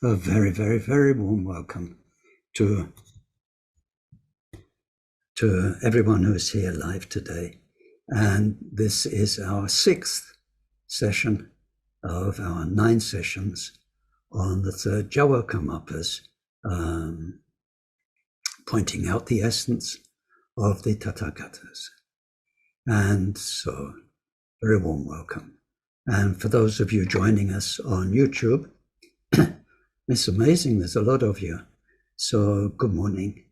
A very, very, very warm welcome to everyone who's here live today. And this is our 6th session of our 9 sessions on the 3rd Gyalwa Karmapas, pointing out the essence of the Tathagatas. And so, very warm welcome. And for those of you joining us on YouTube, it's amazing, there's a lot of you. So good morning,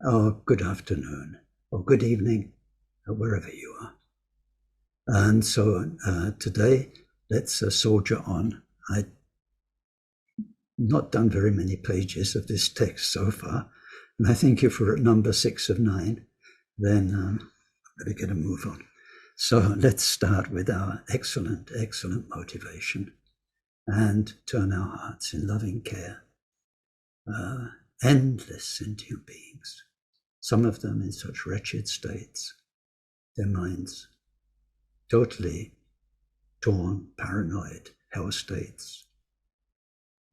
or good afternoon, or good evening, or wherever you are. And so today, let's soldier on. I've not done very many pages of this text so far, and I think if we're at number 6 of 9, then better get a move on. So let's start with our excellent, excellent motivation and turn our hearts in loving care. Endless sentient beings, some of them in such wretched states, their minds totally torn, paranoid, hell states,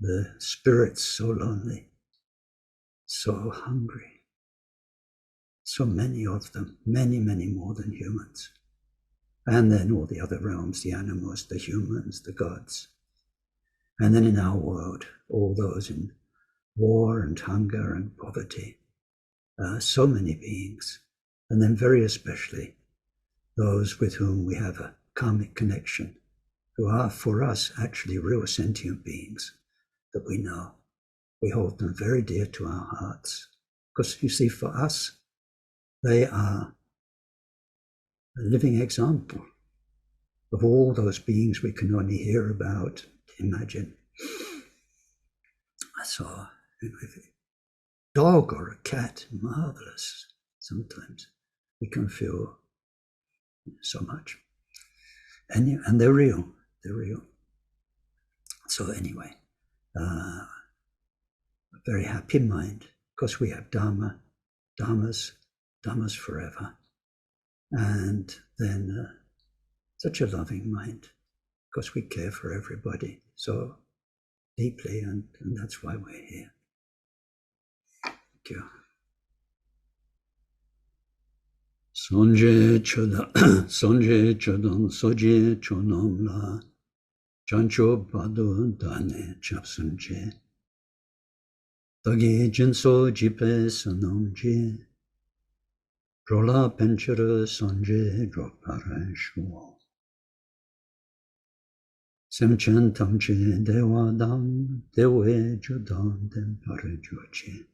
the spirits so lonely, so hungry, so many of them, many, many more than humans. And then all the other realms, the animals, the humans, the gods. And then in our world, all those in war and hunger and poverty, so many beings. And then very especially those with whom we have a karmic connection, who are for us actually real sentient beings that we know. We hold them very dear to our hearts. Because you see, for us, they are a living example of all those beings we can only hear about, imagine. So, if a dog or a cat, marvelous. Sometimes we can feel so much. And they're real, they're real. So anyway, a very happy mind, because we have Dharma, Dharmas forever. And then such a loving mind, because we care for everybody so deeply, and that's why we're here. Thank you. Sonje chodon soje chonom la chancho padu dane chapsunje tagi jinso jipe sanomje rola penchara sonje dropara shuo semchen tamche dewa dam dewe jodan den parajoche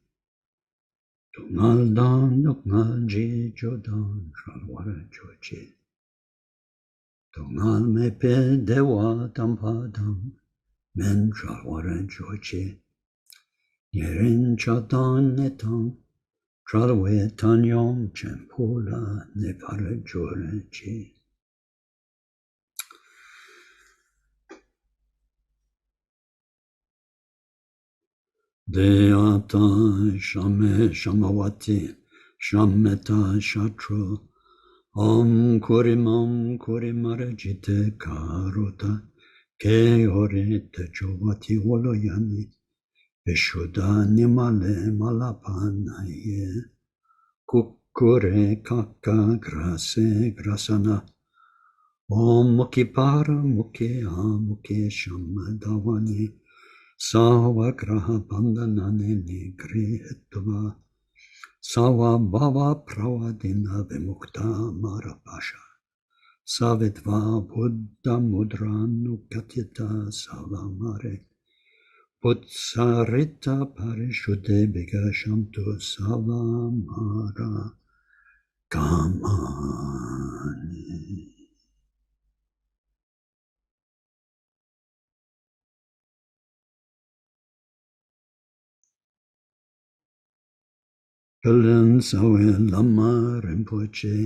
Dongal dan dongal ji jodan shalwara joche Dongal me pe dewa dampadam men shalwara joche Yerin chadan netam Tralwe tanyom chempula ne parajoreche Deata shame shamawati shameta shatru Om kurimara jite karota ke ore te chovati woloyani Vishuddha nimale malapanaye kukure kaka grase grasana Om mukipara muke amuke shamadavani Sawa graha bandhanane nigrihetva Sawa bhava pravadina vimukta marapasha Savitva buddha mudranu katyata savamare Putsarita parishuddhe bigashamtu savamara kamani Kalen sawe lama rinpoche,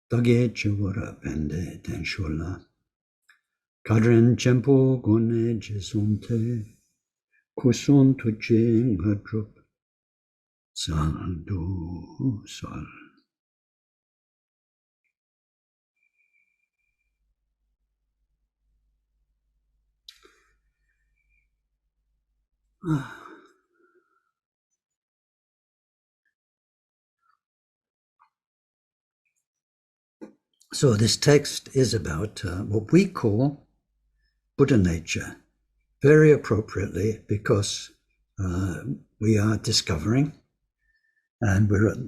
tage chivura pende tenshula, kadren chempo gone jesonte, kuson tuche ngadrup, saldu sal. So this text is about what we call Buddha nature, very appropriately, because we are discovering, and we're in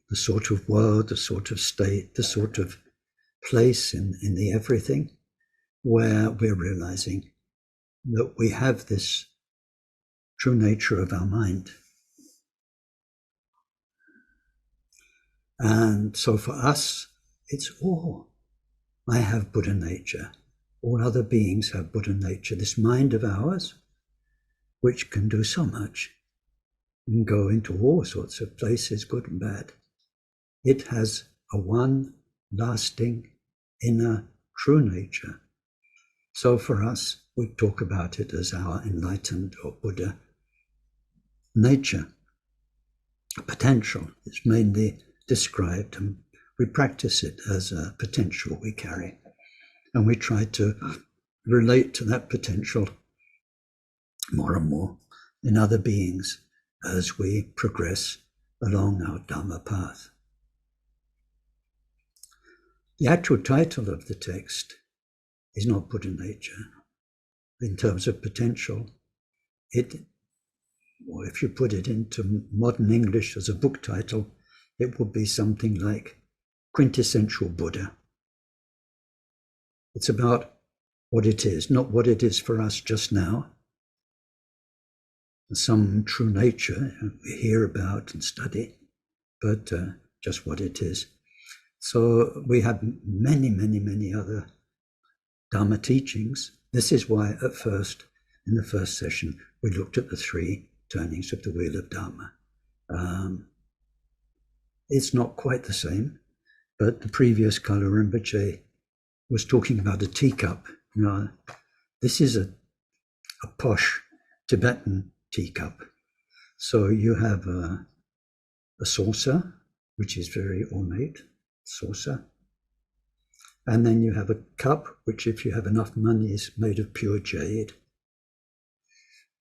the sort of world, the sort of state, the sort of place in the everything, where we're realizing that we have this true nature of our mind. And so for us, it's all. I have Buddha nature. All other beings have Buddha nature. This mind of ours, which can do so much, and go into all sorts of places, good and bad. It has a one lasting inner true nature. So for us, we talk about it as our enlightened or Buddha nature. Potential is mainly described, and we practice it as a potential we carry. And we try to relate to that potential more and more in other beings as we progress along our Dharma path. The actual title of the text is not Buddha nature. In terms of potential, or if you put it into modern English as a book title, it would be something like Quintessential Buddha. It's about what it is, not what it is for us just now. Some true nature we hear about and study, but just what it is. So we have many, many, many other Dharma teachings. This is why at first, in the first session, we looked at the three turnings of the wheel of Dharma. It's not quite the same, but the previous Kala Rinpoche was talking about a teacup. Now, this is a posh Tibetan teacup. So you have a saucer, which is very ornate, saucer. And then you have a cup, which if you have enough money is made of pure jade.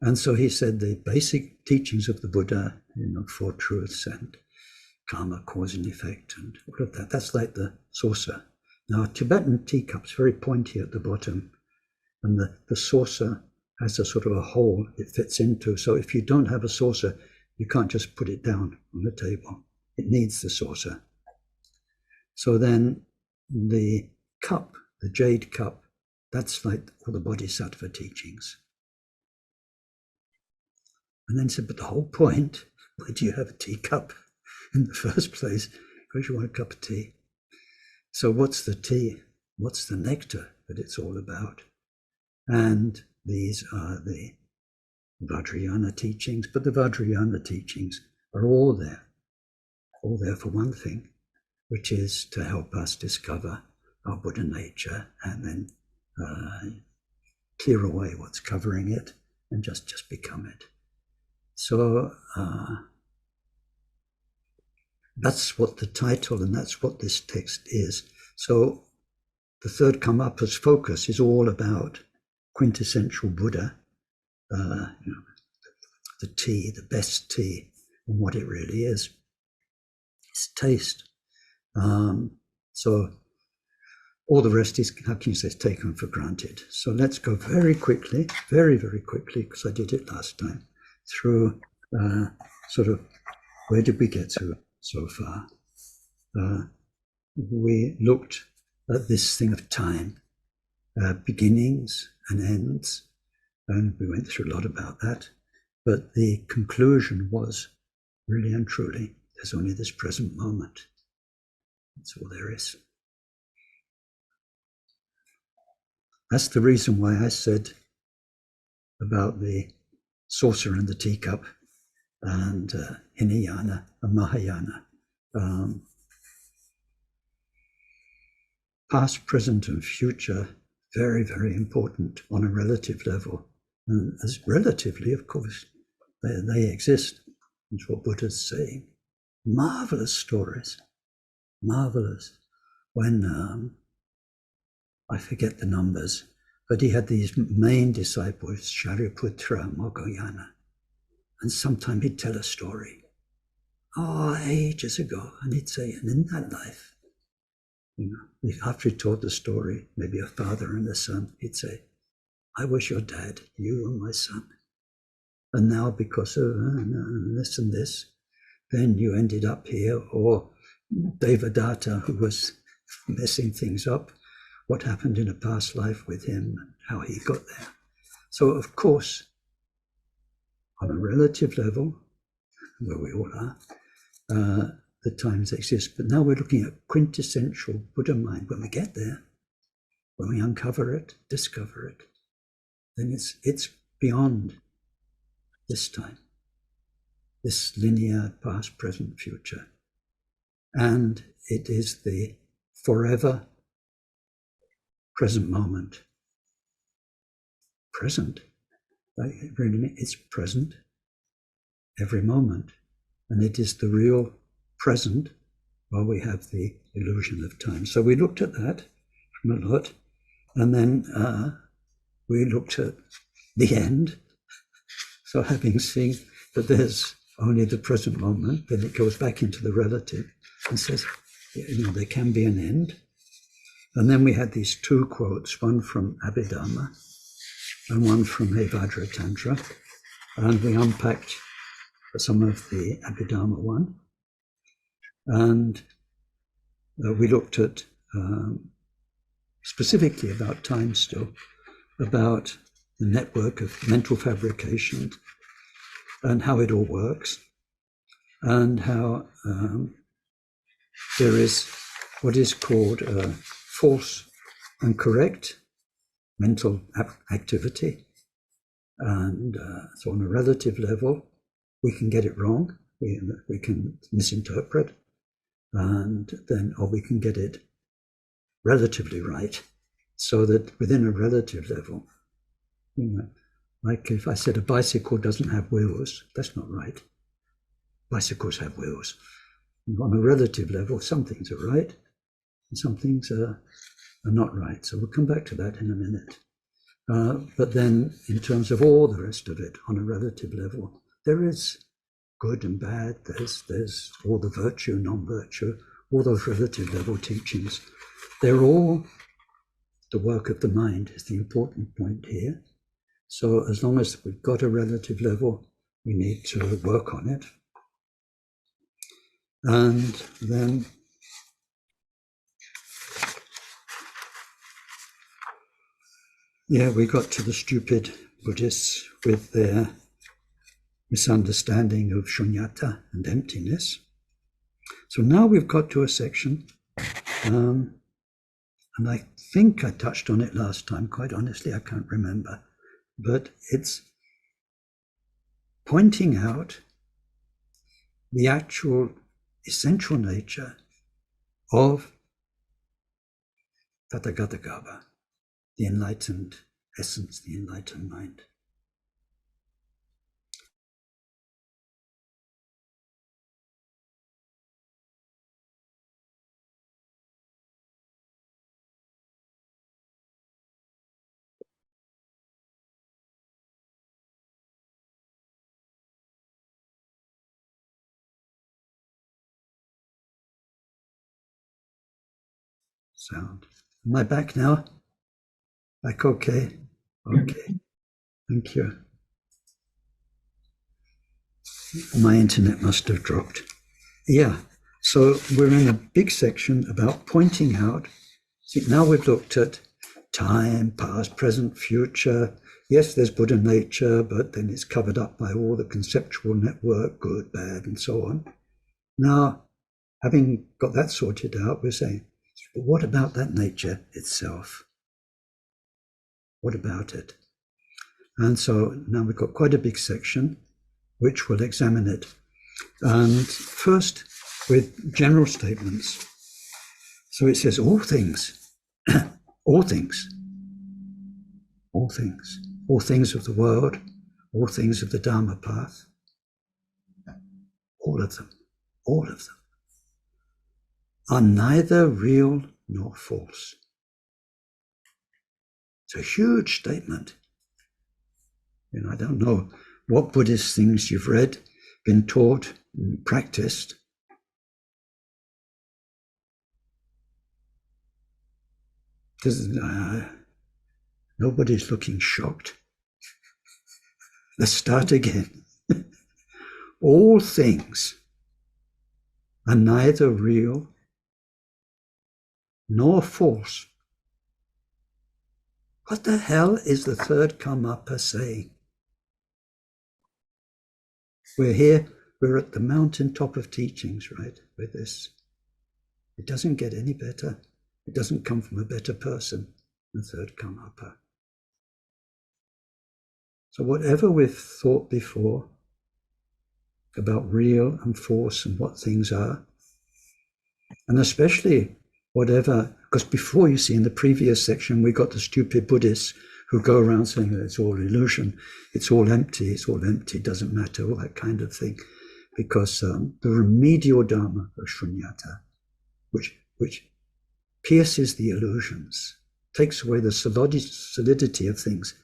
And so he said the basic teachings of the Buddha, Four Truths and karma, cause and effect, and all of that, that's like the saucer. Now, a Tibetan teacup's very pointy at the bottom, and the saucer has a sort of a hole it fits into. So if you don't have a saucer, you can't just put it down on the table. It needs the saucer. So then the cup, the jade cup, that's like all the Bodhisattva teachings. And then said, but the whole point, why do you have a teacup in the first place? Because you want a cup of tea. So what's the tea? What's the nectar that it's all about? And these are the Vajrayana teachings, but the Vajrayana teachings are all there for one thing, which is to help us discover our Buddha nature and then clear away what's covering it and just become it. So that's what the title and that's what this text is. So the third Karmapa's focus is all about quintessential Buddha, the tea, the best tea, and what it really is. It's taste. So all the rest is, how can you say, taken for granted. So let's go very quickly, very, very quickly, because I did it last time, through sort of where did we get to so far. We looked at this thing of time, beginnings and ends, and we went through a lot about that. But the conclusion was, really and truly, there's only this present moment. That's all there is. That's the reason why I said about the saucer and the teacup and Hinayana and Mahayana. Past, present, and future, very, very important on a relative level. And as relatively, of course, they exist. That's what Buddha's saying. Marvelous stories, marvelous. When I forget the numbers, But he had these main disciples, Shariputra, Moggallana, and sometimes he'd tell a story. Oh, ages ago, and he'd say, and in that life, after he told the story, maybe a father and a son, he'd say, I was your dad, you were my son. And now because of this and this, then you ended up here. Or Devadatta, who was messing things up, what happened in a past life with him, how he got there. So of course, on a relative level, where we all are, the times exist. But now we're looking at quintessential Buddha mind. When we get there, when we uncover it, discover it, then it's beyond this time, this linear past, present, future. And it is the forever present moment. Present. Really, it's present every moment. And it is the real present while we have the illusion of time. So we looked at that from a lot. And then we looked at the end. So having seen that there's only the present moment, then it goes back into the relative and says, there can be an end. And then we had these two quotes, one from Abhidharma and one from Evajra Tantra. And we unpacked some of the Abhidharma one. And we looked at specifically about time still, about the network of mental fabrication and how it all works, and how there is what is called false and correct mental activity. And so on a relative level, we can get it wrong, we can misinterpret, and then, or we can get it relatively right, so that within a relative level, like if I said a bicycle doesn't have wheels, that's not right. Bicycles have wheels. On a relative level, some things are right, and some things are not right. So we'll come back to that in a minute. But then in terms of all the rest of it, on a relative level, there is good and bad, there's all the virtue, non-virtue, all those relative level teachings. They're all the work of the mind is the important point here. So as long as we've got a relative level, we need to work on it. And then we got to the stupid Buddhists with their misunderstanding of shunyata and emptiness. So now we've got to a section, and I think I touched on it last time, quite honestly, I can't remember, but it's pointing out the actual essential nature of Tathagata, the enlightened essence, the enlightened mind. Sound. Am I back now? Back okay? Okay. Thank you. My internet must have dropped. Yeah. So we're in a big section about pointing out. See, now we've looked at time, past, present, future. Yes, there's Buddha nature, but then it's covered up by all the conceptual network, good, bad, and so on. Now, having got that sorted out, we're saying, but what about that nature itself? What about it? And so now we've got quite a big section which will examine it. And first, with general statements. So it says all things, all things, all things, all things of the world, all things of the Dharma path, all of them are neither real nor false. It's a huge statement. And I don't know what Buddhist things you've read, been taught, and practiced. Because nobody's looking shocked. Let's start again. All things are neither real nor false. What the hell is the third Karmapa saying? We're here, we're at the mountaintop of teachings, right, with this. It doesn't get any better. It doesn't come from a better person, the third Karmapa. So whatever we've thought before about real and false and what things are, and especially whatever, because before, you see, in the previous section, we got the stupid Buddhists who go around saying that it's all illusion, it's all empty, it doesn't matter, all that kind of thing. Because the remedial dharma of shunyata, which pierces the illusions, takes away the solidity of things,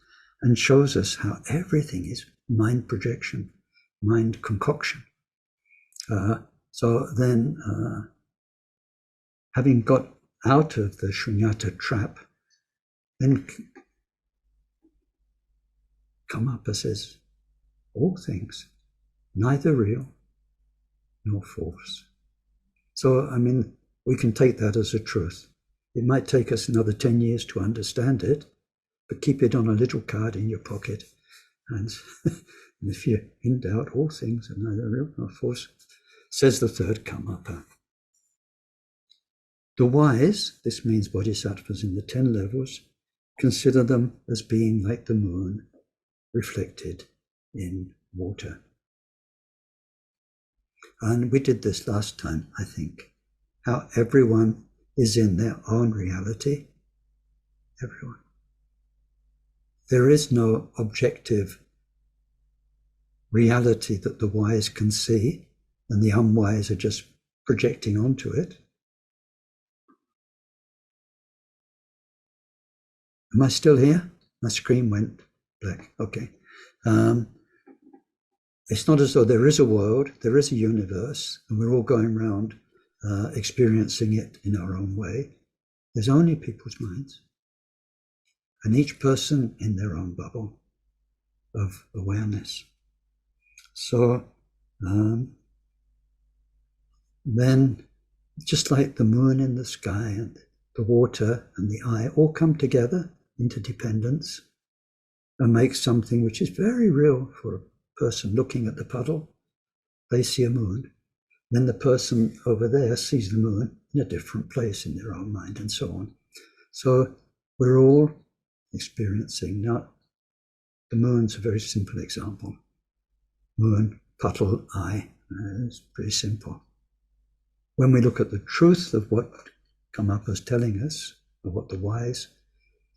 and shows us how everything is mind projection, mind concoction. So then, having got out of the shunyata trap, then Karmapa says, all things, neither real nor false. So, I mean, we can take that as a truth. It might take us another 10 years to understand it, but keep it on a little card in your pocket. And if you're in doubt, all things are neither real nor false, says the third Karmapa. The wise, this means bodhisattvas in the 10 levels, consider them as being like the moon reflected in water. And we did this last time, I think, how everyone is in their own reality. Everyone. There is no objective reality that the wise can see, and the unwise are just projecting onto it. Am I still here? My screen went black. Okay. It's not as though there is a world, there is a universe, and we're all going around experiencing it in our own way. There's only people's minds, and each person in their own bubble of awareness. So then, just like the moon in the sky and the water and the eye all come together, interdependence, and make something which is very real for a person looking at the puddle. They see a moon. Then the person over there sees the moon in a different place in their own mind, and so on. So we're all experiencing. Now, the moon's a very simple example. Moon, puddle, eye. It's pretty simple. When we look at the truth of what Karmapa is telling us, or what the wise,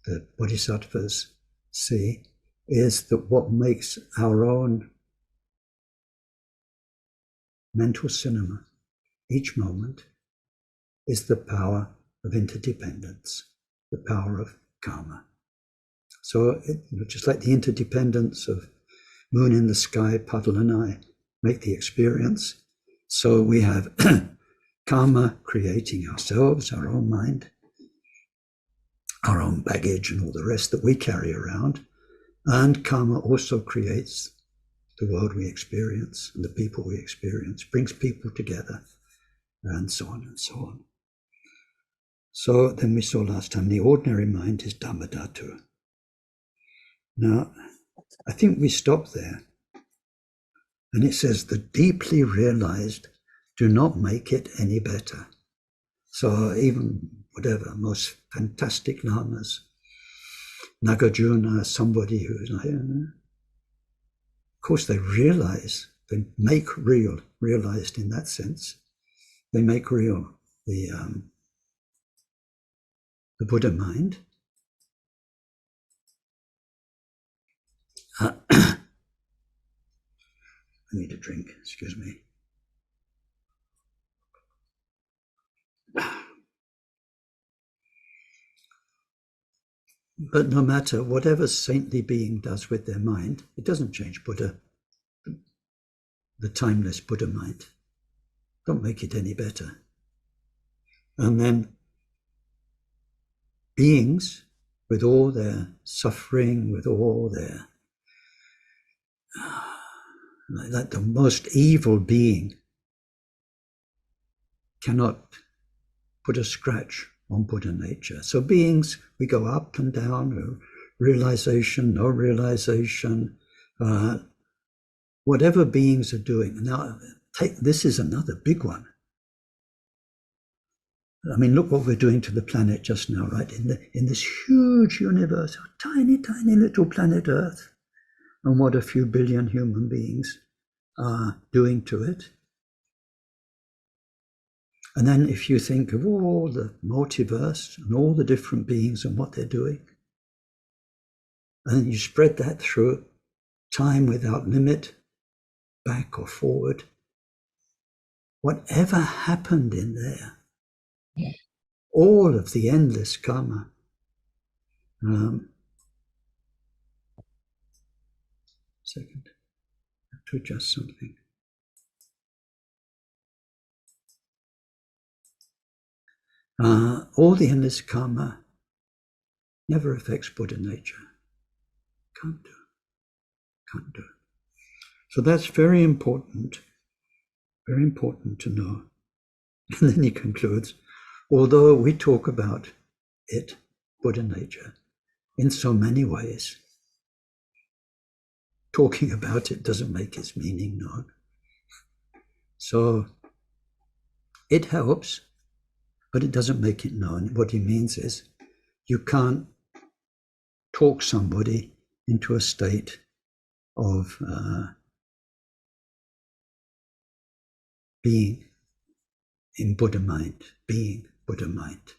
the bodhisattvas see, is that what makes our own mental cinema each moment is the power of interdependence, the power of karma. So just like the interdependence of moon in the sky, puddle and eye make the experience, so we have karma creating ourselves, our own mind, our own baggage and all the rest that we carry around. And karma also creates the world we experience and the people we experience, brings people together, and so on and so on. So then we saw last time the ordinary mind is dhammadhatu. Now, I think we stop there. And it says the deeply realized do not make it any better. So even whatever, most fantastic lamas, Nagarjuna, somebody who's like, of course they realize, they make real, realized in that sense, they make real the Buddha mind. I need a drink, excuse me. But no matter whatever saintly being does with their mind, it doesn't change Buddha, the timeless Buddha mind. Don't make it any better. And then beings, with all their suffering, with all their, like the most evil being, cannot put a scratch on Buddha nature. So beings, we go up and down, realization, no realization, whatever beings are doing. Now, this is another big one. I mean, look what we're doing to the planet just now, right? In this huge universe, a tiny, tiny little planet Earth, and what a few billion human beings are doing to it. And then if you think of all the multiverse and all the different beings and what they're doing, and then you spread that through time without limit, back or forward, whatever happened in there, all of the endless karma, second, I have to adjust something. All the endless karma never affects Buddha nature. Can't do. So that's very important to know. And then he concludes, although we talk about it, Buddha nature, in so many ways, talking about it doesn't make its meaning known. So it helps, but it doesn't make it known. What he means is you can't talk somebody into a state of being in Buddha mind, being Buddha mind.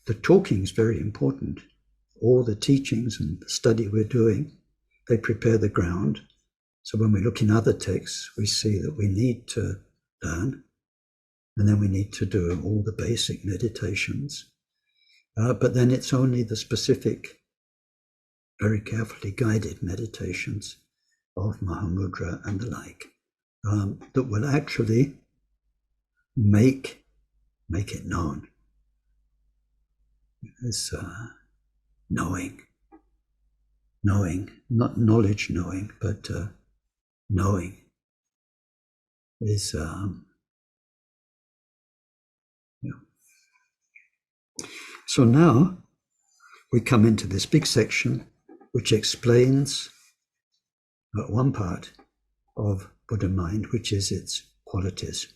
The talking is very important. All the teachings and the study we're doing, they prepare the ground. So when we look in other texts, we see that we need to learn, and then we need to do all the basic meditations. But then it's only the specific, very carefully guided meditations of Mahamudra and the like that will actually make it known. It's knowing, not knowledge knowing, but knowing is So now we come into this big section which explains one part of Buddha mind, which is its qualities.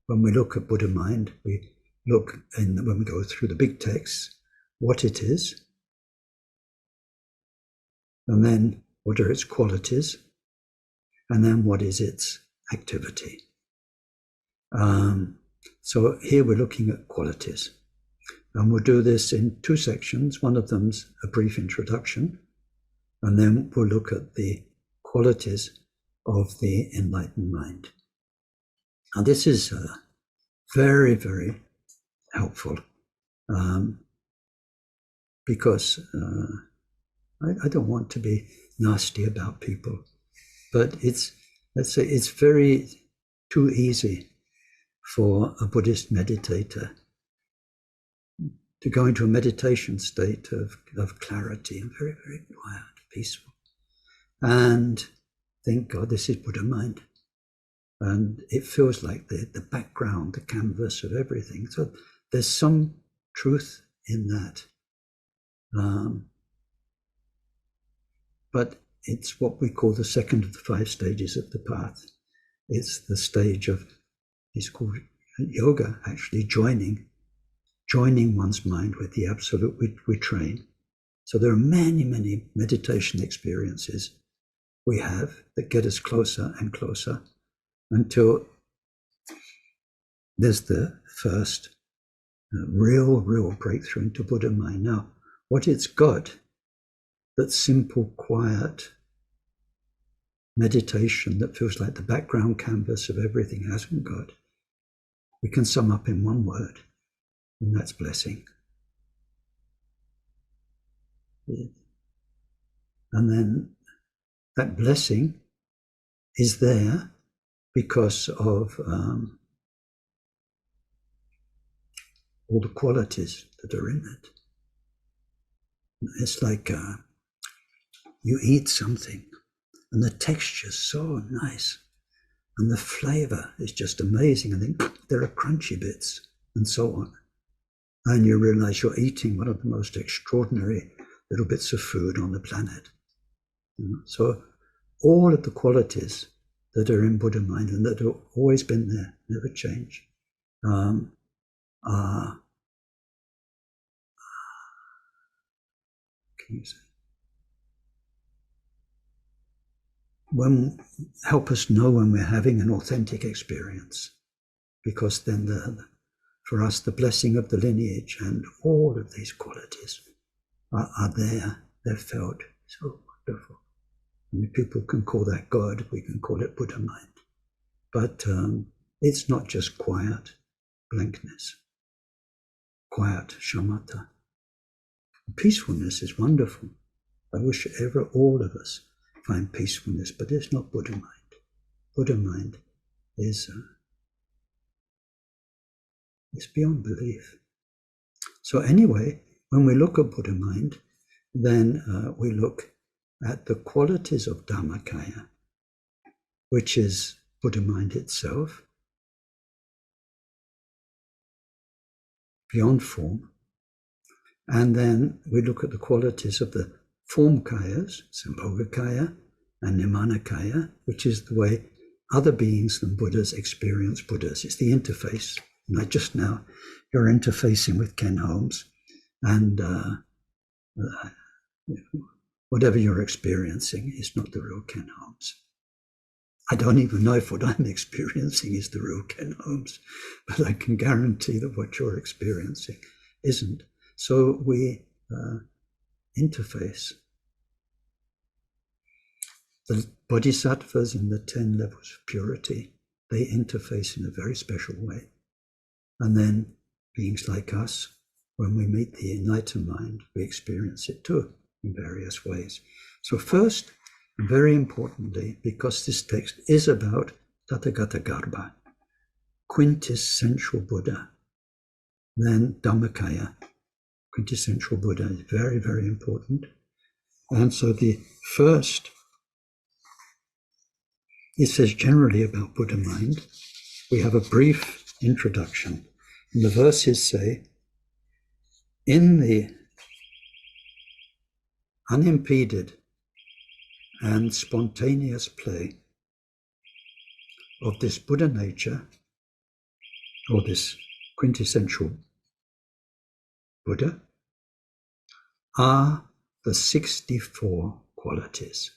When we look at Buddha mind, we look when we go through the big texts, what it is, and then what are its qualities, and then what is its activity. So here we're looking at qualities. And we'll do this in two sections. One of them's a brief introduction, and then we'll look at the qualities of the enlightened mind. Now this is very, very helpful because I don't want to be nasty about people, but let's say it's very too easy for a Buddhist meditator to go into a meditation state of clarity and very, very quiet, peaceful, and think, God, this is Buddha mind. And it feels like the background, the canvas of everything. So there's some truth in that. But it's what we call the second of the 5 stages of the path. It's the stage of, it's called yoga, actually joining one's mind with the absolute we train. So there are many, many meditation experiences we have that get us closer and closer until there's the first real breakthrough into Buddha mind. Now, what it's got, that simple, quiet meditation that feels like the background canvas of everything hasn't got, we can sum up in one word, and that's blessing. And then that blessing is there because of all the qualities that are in it. It's like you eat something and the texture is so nice and the flavor is just amazing, and then there are crunchy bits and so on. And you realize you're eating one of the most extraordinary little bits of food on the planet. So all of the qualities that are in Buddha mind and that have always been there, never change, are, can you say, help us know when we're having an authentic experience, because then for us the blessing of the lineage and all of these qualities are there, they're felt. So wonderful. I mean, people can call that God, we can call it Buddha mind. But it's not just quiet blankness, quiet shamatha. Peacefulness is wonderful. I wish ever all of us find peacefulness, but it's not Buddha mind. Buddha mind is beyond belief. So anyway, when we look at Buddha mind, then we look at the qualities of dharmakaya, which is Buddha mind itself, beyond form. And then we look at the qualities of the form kayas, sambhogakaya and nimanakaya, which is the way other beings than Buddhas experience Buddhas. It's the interface. Like just now, you're interfacing with Ken Holmes, and whatever you're experiencing is not the real Ken Holmes. I don't even know if what I'm experiencing is the real Ken Holmes, but I can guarantee that what you're experiencing isn't. So we interface. The bodhisattvas in the 10 levels of purity, they interface in a very special way. And then beings like us, when we meet the enlightened mind, we experience it too in various ways. So first, and very importantly, because this text is about Tathagata Garbha, quintessential Buddha, then Dharmakaya, quintessential Buddha, is very, very important. And so the first, it says generally about Buddha mind, we have a brief introduction. And the verses say, in the unimpeded and spontaneous play of this Buddha nature, or this quintessential Buddha, are the 64 qualities.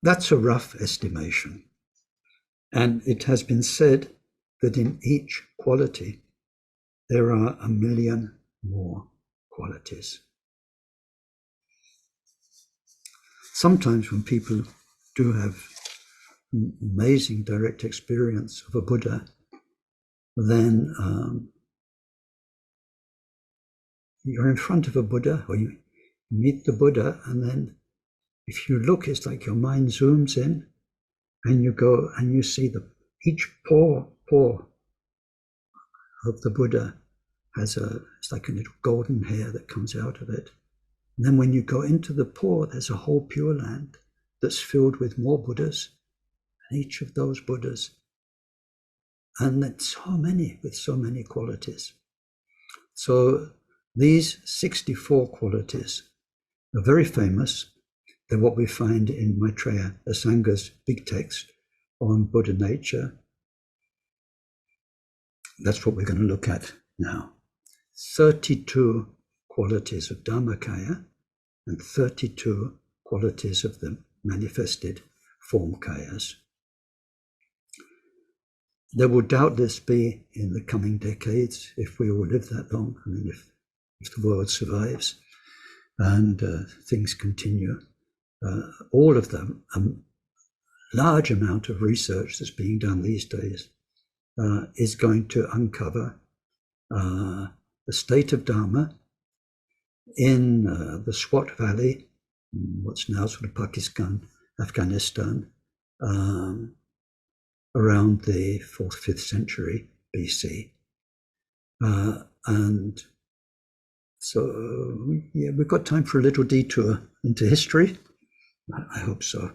That's a rough estimation. And it has been said that in each quality, there are 1 million more qualities. Sometimes when people do have amazing direct experience of a Buddha, then you're in front of a Buddha, or you meet the Buddha, and then if you look, it's like your mind zooms in, and you go and you see each pore of the Buddha it's like a little golden hair that comes out of it. And then when you go into the pore, there's a whole Pure Land that's filled with more Buddhas, and each of those Buddhas, and it's so many, with so many qualities. So these 64 qualities are very famous. They're what we find in Maitreya Asanga's big text on Buddha nature. That's what we're going to look at now. 32 qualities of Dharmakaya and 32 qualities of the manifested form kayas. There will doubtless be, in the coming decades, if we all live that long, I mean, if the world survives and things continue, all of them, a large amount of research that's being done these days is going to uncover the state of Dharma in the Swat Valley, what's now sort of Pakistan, Afghanistan, around the 4th, 5th century BC. And so, yeah, we've got time for a little detour into history. I hope so.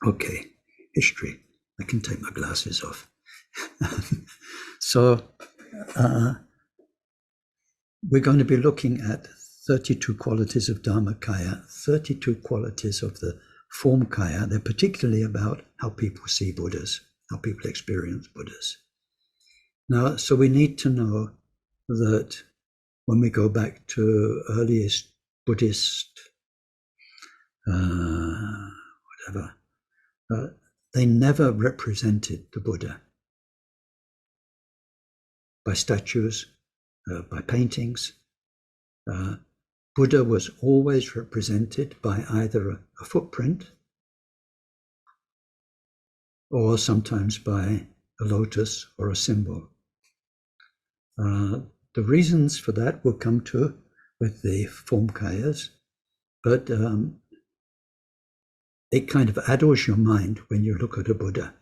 Okay, history. I can take my glasses off. So, we're going to be looking at 32 qualities of dharmakaya, 32 qualities of the form kaya. They're particularly about how people see Buddhas, how people experience Buddhas. Now, so we need to know that when we go back to earliest Buddhist, whatever, they never represented the Buddha by statues, by paintings. Buddha was always represented by either a footprint or sometimes by a lotus or a symbol. The reasons for that we'll come to with the form kayas, but it kind of addles your mind when you look at a Buddha.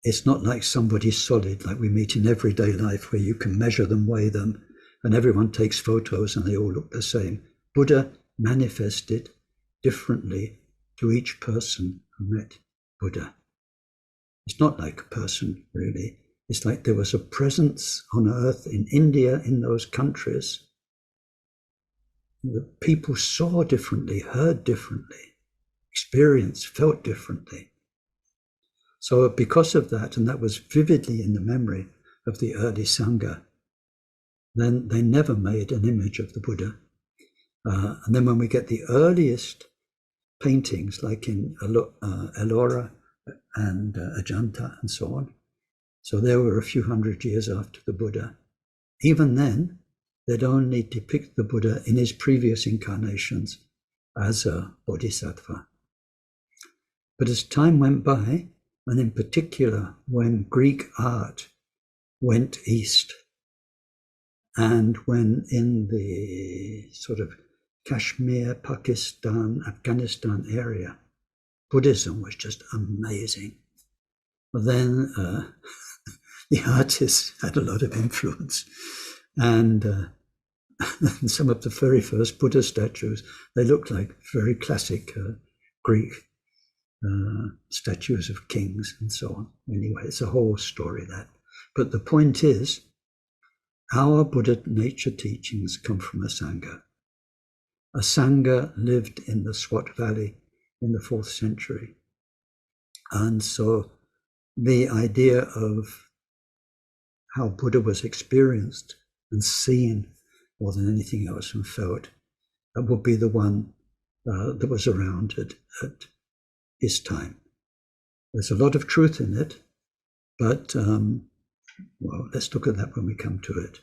It's not like somebody solid like we meet in everyday life where you can measure them, weigh them, and everyone takes photos and they all look the same. Buddha manifested differently to each person who met Buddha. It's not like a person, really. It's like there was a presence on earth in India, in those countries. The people saw differently, heard differently, experienced, felt differently. So because of that, and that was vividly in the memory of the early Sangha, then they never made an image of the Buddha. And then when we get the earliest paintings, like in Ellora and Ajanta and so on, so they were a few hundred years after the Buddha. Even then, they'd only depict the Buddha in his previous incarnations as a bodhisattva. But as time went by, and in particular when Greek art went east, and when in the sort of Kashmir, Pakistan, Afghanistan area, Buddhism was just amazing. Then the artists had a lot of influence, and some of the very first Buddha statues, they looked like very classic Greek statues of kings and so on. Anyway, it's a whole story, that. But the point is, our Buddha nature teachings come from a Sangha. A Sangha lived in the Swat Valley in the 4th century. And so the idea of how Buddha was experienced and seen more than anything else and felt, that would be the one that was around at his time. There's a lot of truth in it, but well, let's look at that when we come to it.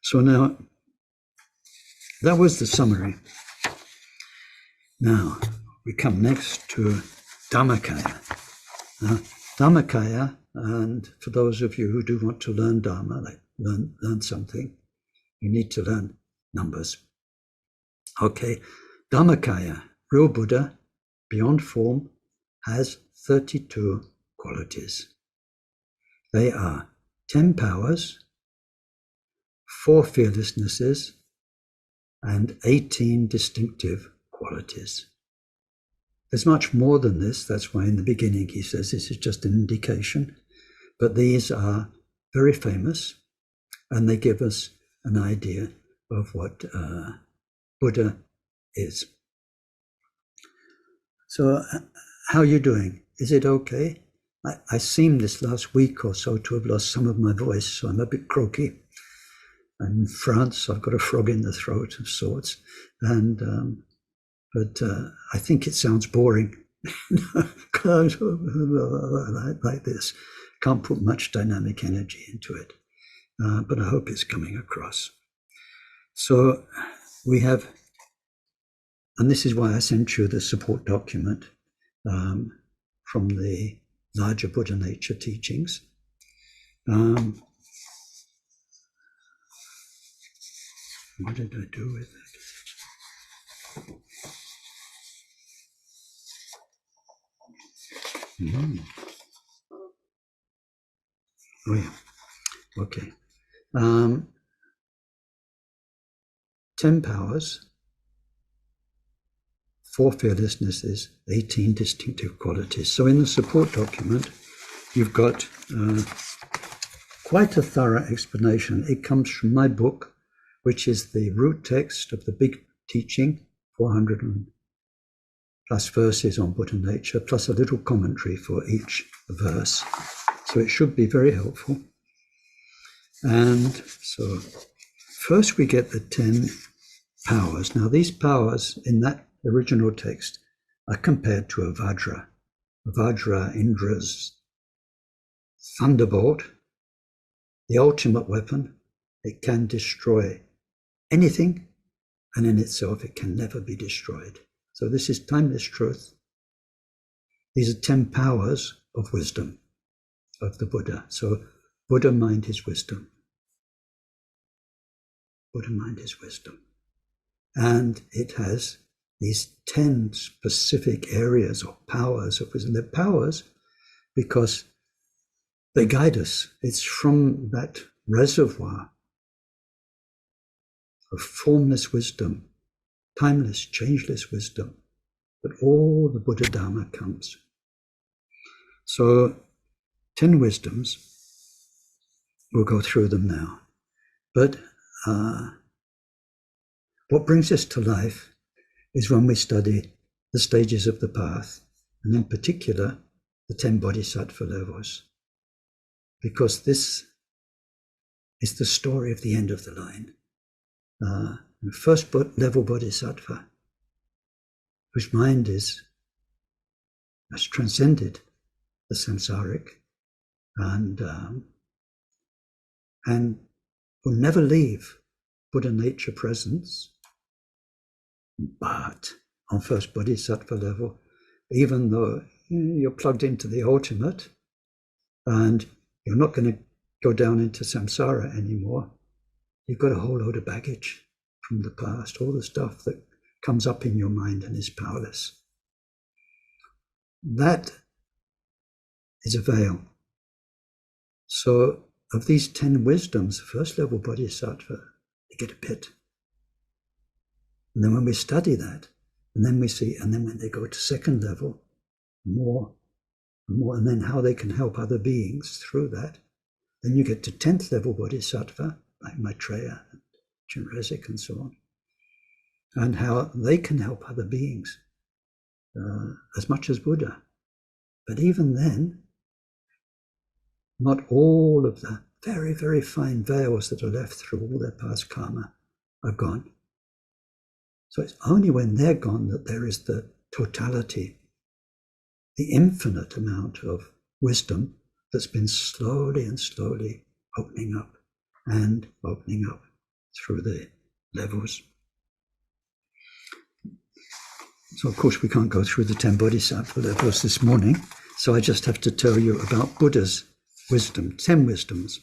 So now, that was the summary. Now, we come next to dharmakaya. Dharmakaya, and for those of you who do want to learn Dharma, like learn something, you need to learn numbers. Okay, dharmakaya, real Buddha, beyond form, has 32 qualities. They are 10 powers, 4 fearlessnesses, and 18 distinctive qualities. There's much more than this. That's why in the beginning he says this is just an indication. But these are very famous, and they give us an idea of what Buddha is. So how are you doing? Is it okay? I seem this last week or so to have lost some of my voice, so I'm a bit croaky. I'm in France, so I've got a frog in the throat of sorts, and but I think it sounds boring, like this. Can't put much dynamic energy into it, but I hope it's coming across. So we have, and this is why I sent you the support document from the larger Buddha nature teachings. What did I do with it? Oh yeah, okay. 10 powers, 4 fearlessnesses, 18 distinctive qualities. So in the support document, you've got quite a thorough explanation. It comes from my book, which is the root text of the big teaching, 400 and plus verses on Buddha nature, plus a little commentary for each verse. So it should be very helpful. And so first we get the 10 powers. Now these powers in that original text are compared to a vajra. A vajra, Indra's thunderbolt, the ultimate weapon. It can destroy anything, and in itself it can never be destroyed. So this is timeless truth. These are 10 powers of wisdom of the Buddha. So Buddha mind is wisdom. Buddha mind is wisdom. And it has these 10 specific areas or powers of wisdom. They're powers because they guide us. It's from that reservoir of formless wisdom, timeless, changeless wisdom, that all the Buddha Dharma comes. So 10 wisdoms, we'll go through them now. But what brings us to life is when we study the stages of the path, and in particular, the 10 bodhisattva levels. Because this is the story of the end of the line. The first level bodhisattva, whose mind has transcended the samsaric and will never leave Buddha nature presence. But on first bodhisattva level, even though you're plugged into the ultimate and you're not going to go down into samsara anymore, you've got a whole load of baggage from the past, all the stuff that comes up in your mind and is powerless. That is a veil. So of these 10 wisdoms, the first level bodhisattva, you get a bit. And then when we study that, and then we see, and then when they go to second level, more and more, and then how they can help other beings through that, then you get to 10th level bodhisattva, like Maitreya and Chenrezig and so on, and how they can help other beings as much as Buddha. But even then, not all of the very, very fine veils that are left through all their past karma are gone. So it's only when they're gone that there is the totality, the infinite amount of wisdom that's been slowly and slowly opening up and opening up through the levels. So of course we can't go through the 10 bodhisattva levels this morning, so I just have to tell you about Buddha's wisdom, 10 wisdoms.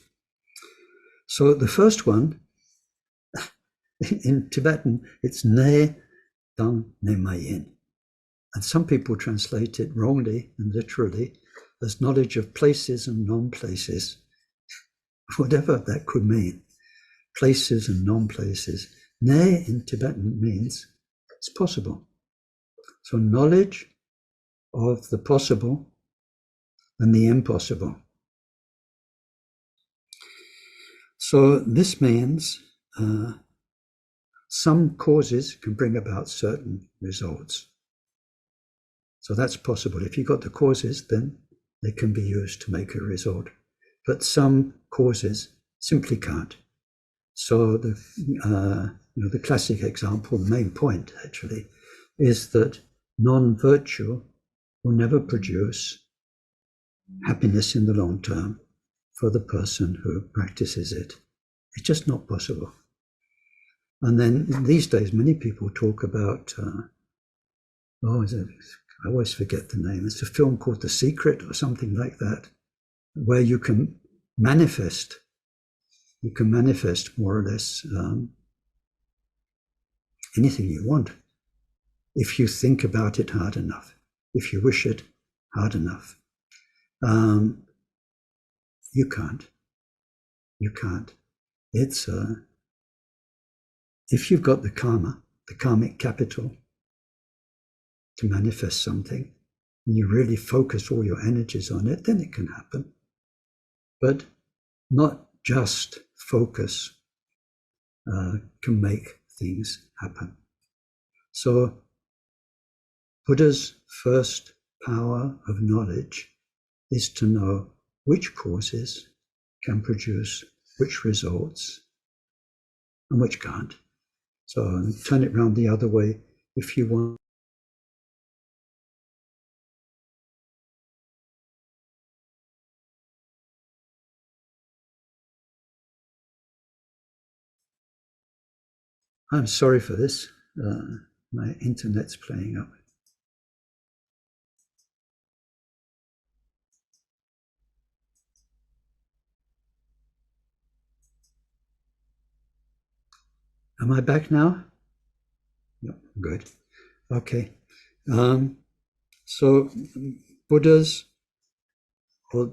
So the first one, in Tibetan, it's Ne Dang Ne Mayin. And some people translate it wrongly and literally as knowledge of places and non-places, whatever that could mean, places and non-places. Ne in Tibetan means it's possible. So knowledge of the possible and the impossible. So this means some causes can bring about certain results. So that's possible. If you've got the causes, then they can be used to make a result. But some causes simply can't. So the classic example, the main point actually, is that non-virtue will never produce happiness in the long term for the person who practices it. It's just not possible. And then these days, many people talk about, I always forget the name. It's a film called The Secret or something like that, where you can manifest more or less anything you want if you think about it hard enough, if you wish it hard enough. You can't. It's if you've got the karma, the karmic capital to manifest something, and you really focus all your energies on it, then it can happen. But not just focus can make things happen. So Buddha's first power of knowledge is to know which causes can produce which results and which can't. So turn it round the other way. If you want I'm sorry for this. My internet's playing up. Am I back now? No, good. Okay. So Buddha's, or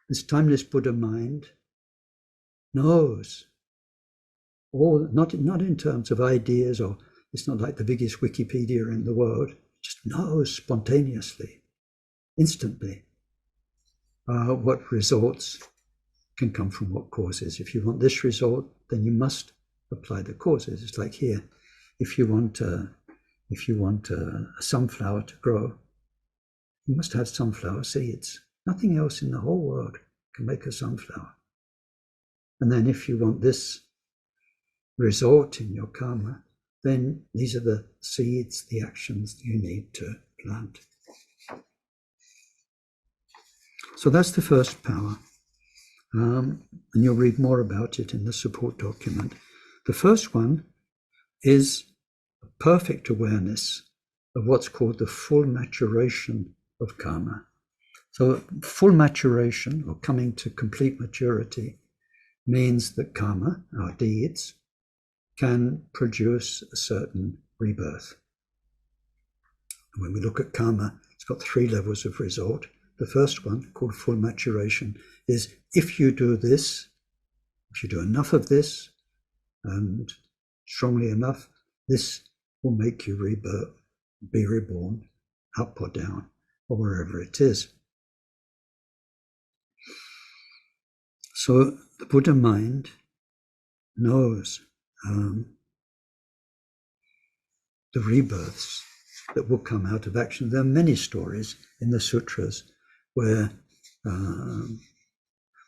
this timeless Buddha mind knows all, not in terms of ideas, or it's not like the biggest Wikipedia in the world, just knows spontaneously, instantly, what results can come from what causes. If you want this result, then you must apply the causes. It's like here, if you want a sunflower to grow, you must have sunflower seeds. Nothing else in the whole world can make a sunflower. And then if you want this result in your karma, then these are the seeds, the actions you need to plant. So that's the first power. And you'll read more about it in the support document. The first one is a perfect awareness of what's called the full maturation of karma. So full maturation, or coming to complete maturity, means that karma, our deeds, can produce a certain rebirth. And when we look at karma, it's got 3 levels of result. The first one, called full maturation, is if you do this, if you do enough of this, and strongly enough, this will make you be reborn, up or down, or wherever it is. So the Buddha mind knows the rebirths that will come out of action. There are many stories in the sutras where, well,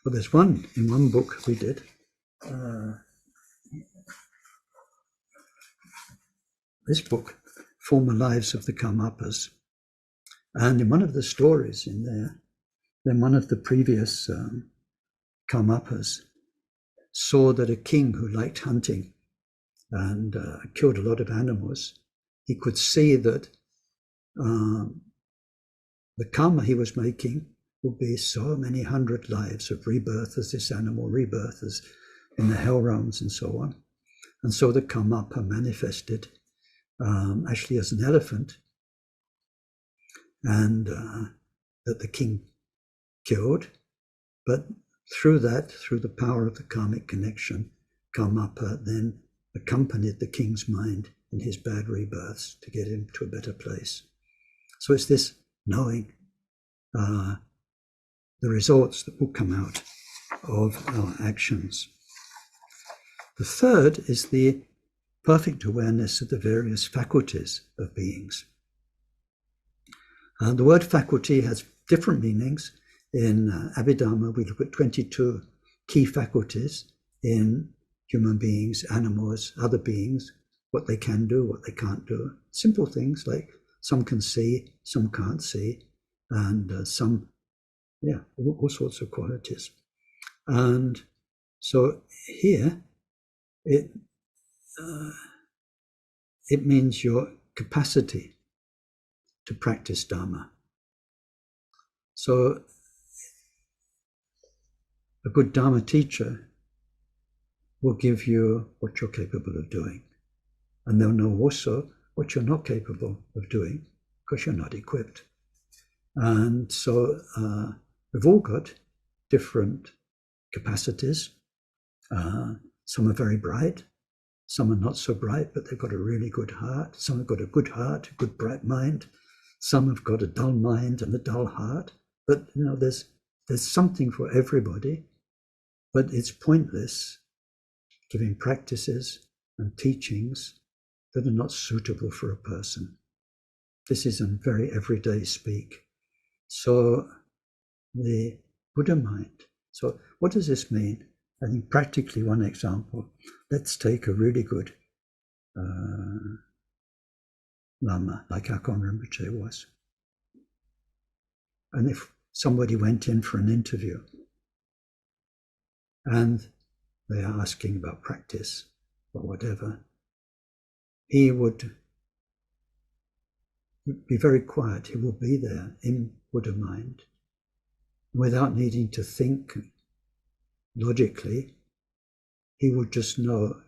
there's one in one book we did. This book, Former Lives of the Karmapas. And in one of the stories in there, then one of the previous Karmapas saw that a king who liked hunting and killed a lot of animals, he could see that the karma he was making would be so many 100 lives of rebirth as this animal, rebirth as in the hell realms and so on. And so the Karmapa manifested actually as an elephant, and that the king killed. But through that, through the power of the karmic connection, Karmapa then accompanied the king's mind in his bad rebirths to get him to a better place. So it's this knowing the results that will come out of our actions. The third is the perfect awareness of the various faculties of beings. The word faculty has different meanings. In Abhidharma, we look at 22 key faculties in human beings, animals, other beings, what they can do, what they can't do. Simple things like some can see, some can't see, and some, all sorts of qualities. And so here, it means your capacity to practice Dharma. So a good Dharma teacher will give you what you're capable of doing. And they'll know also what you're not capable of doing because you're not equipped. And so we've all got different capacities. Some are very bright, some are not so bright, but they've got a really good heart. Some have got a good heart, a good bright mind. Some have got a dull mind and a dull heart. But there's something for everybody. But it's pointless giving practices and teachings that are not suitable for a person. This is in very everyday speak. So the Buddha mind. So what does this mean? I think practically one example. Let's take a really good Lama, like Akon Rinpoche was. And if somebody went in for an interview and they are asking about practice or whatever, he would be very quiet. He will be there in Buddha mind without needing to think logically. He would just know,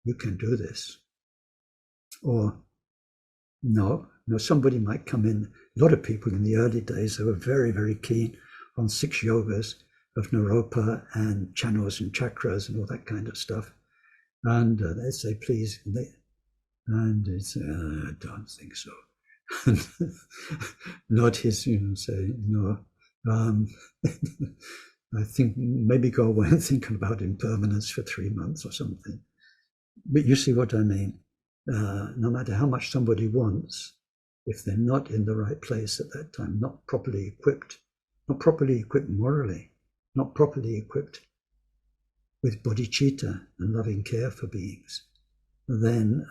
you can do this. Or no, somebody might come in. A lot of people in the early days, they were very, very keen on 6 yogas of Naropa and channels and chakras and all that kind of stuff. And they'd say, please. And they'd say, I don't think so. Not his, say, no. I think maybe go away and think about impermanence for 3 months or something. But you see what I mean. No matter how much somebody wants, if they're not in the right place at that time, not properly equipped morally, not properly equipped with bodhicitta and loving care for beings, then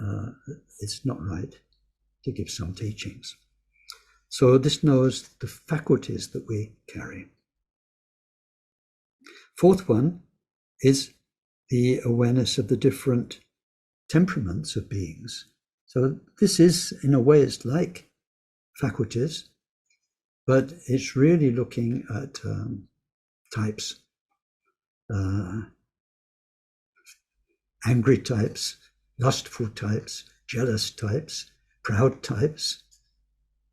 it's not right to give some teachings. So this knows the faculties that we carry. Fourth one is the awareness of the different temperaments of beings. So this is, in a way, it's like faculties, but it's really looking at types, angry types, lustful types, jealous types, proud types,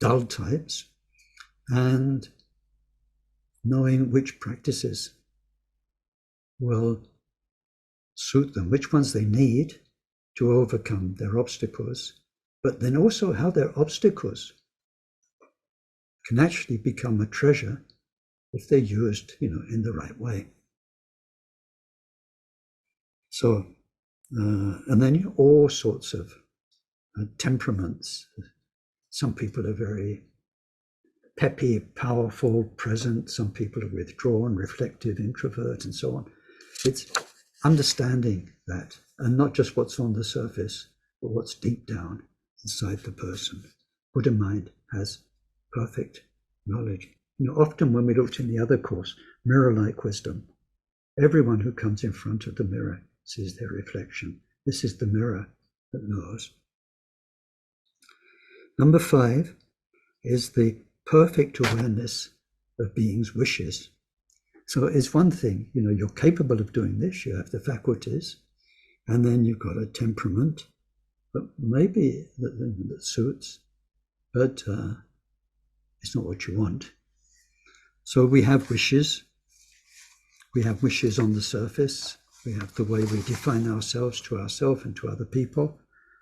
dull types, and knowing which practices will suit them, which ones they need to overcome their obstacles, but then also how their obstacles can actually become a treasure if they're used, in the right way. So, and then all sorts of temperaments. Some people are very peppy, powerful, present. Some people are withdrawn, reflective, introvert, and so on. It's understanding that, and not just what's on the surface, but what's deep down inside the person. Buddha mind has perfect knowledge. Often when we looked in the other course, mirror-like wisdom, everyone who comes in front of the mirror sees their reflection. This is the mirror that knows. Number 5 is the perfect awareness of beings' wishes. So it's one thing, you're capable of doing this, you have the faculties, and then you've got a temperament, but maybe that suits, but it's not what you want. So we have wishes. We have wishes on the surface. We have the way we define ourselves to ourselves and to other people.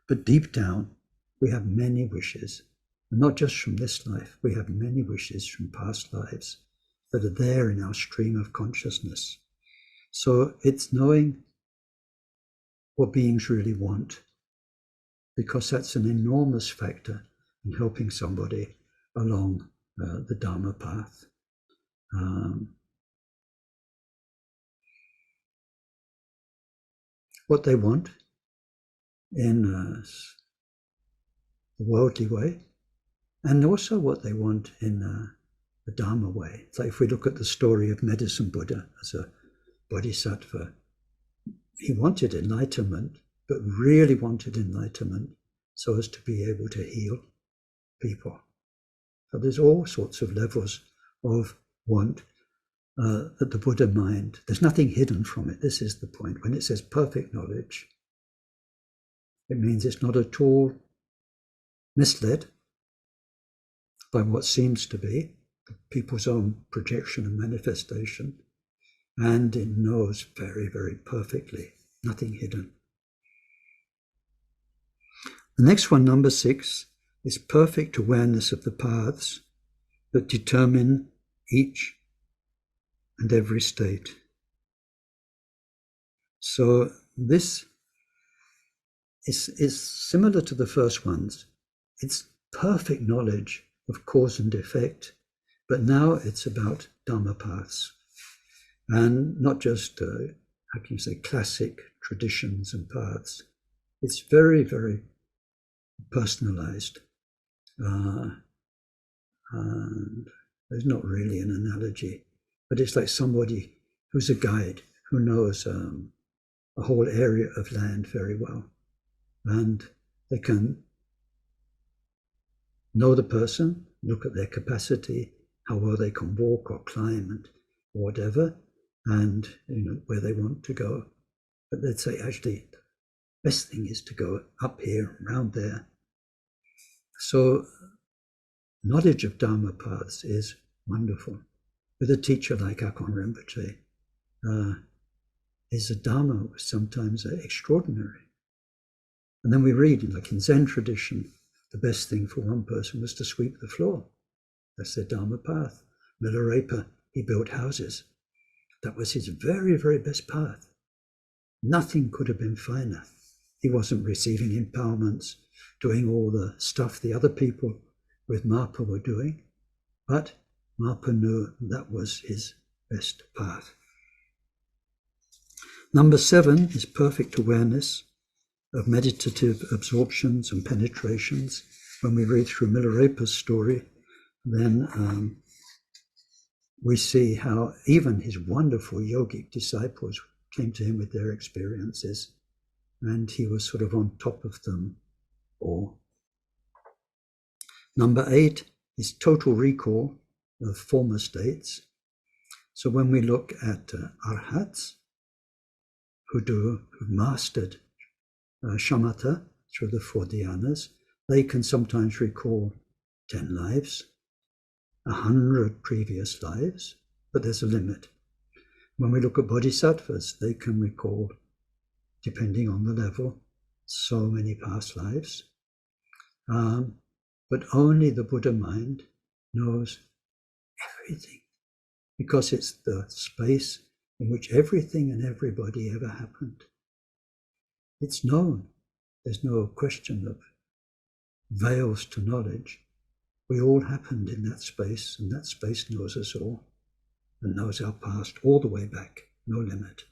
But deep down, we have many wishes. And not just from this life, we have many wishes from past lives that are there in our stream of consciousness. So it's knowing what beings really want, because that's an enormous factor in helping somebody along the Dharma path. What they want in the worldly way, and also what they want in the Dharma way. So if we look at the story of Medicine Buddha as a bodhisattva, he wanted enlightenment, but really wanted enlightenment so as to be able to heal people. So there's all sorts of levels of want that the Buddha mind, there's nothing hidden from it. This is the point. When it says perfect knowledge, it means it's not at all misled by what seems to be people's own projection and manifestation, and it knows very, very perfectly, nothing hidden. The next one, number 6, is perfect awareness of the paths that determine each and every state. So this is similar to the first ones. It's perfect knowledge of cause and effect, but now it's about Dharma paths, and not just, how can you say, classic traditions and paths. It's very, very personalized. And there's not really an analogy, but it's like somebody who's a guide, who knows a whole area of land very well. And they can know the person, look at their capacity, how well they can walk or climb and whatever, and where they want to go. But they'd say, actually, the best thing is to go up here, around there. So knowledge of Dharma paths is wonderful. With a teacher like Akon Rinpoche, is a Dharma sometimes extraordinary. And then we read, like in Zen tradition, the best thing for one person was to sweep the floor. That's their Dharma path. Milarepa, he built houses. That was his very, very best path. Nothing could have been finer. He wasn't receiving empowerments, doing all the stuff the other people with Marpa were doing, but Marpa knew that was his best path. Number 7 is perfect awareness of meditative absorptions and penetrations. When we read through Milarepa's story, then we see how even his wonderful yogic disciples came to him with their experiences, and he was sort of on top of them all. Number 8 is total recall of former states. So when we look at arhats who've mastered shamatha through the 4 dhyanas, they can sometimes recall 10 lives, 100 previous lives, but there's a limit. When we look at bodhisattvas, they can recall, depending on the level, so many past lives. But only the Buddha mind knows everything, because it's the space in which everything and everybody ever happened. It's known. There's no question of veils to knowledge. We all happened in that space, and that space knows us all and knows our past all the way back, no limit.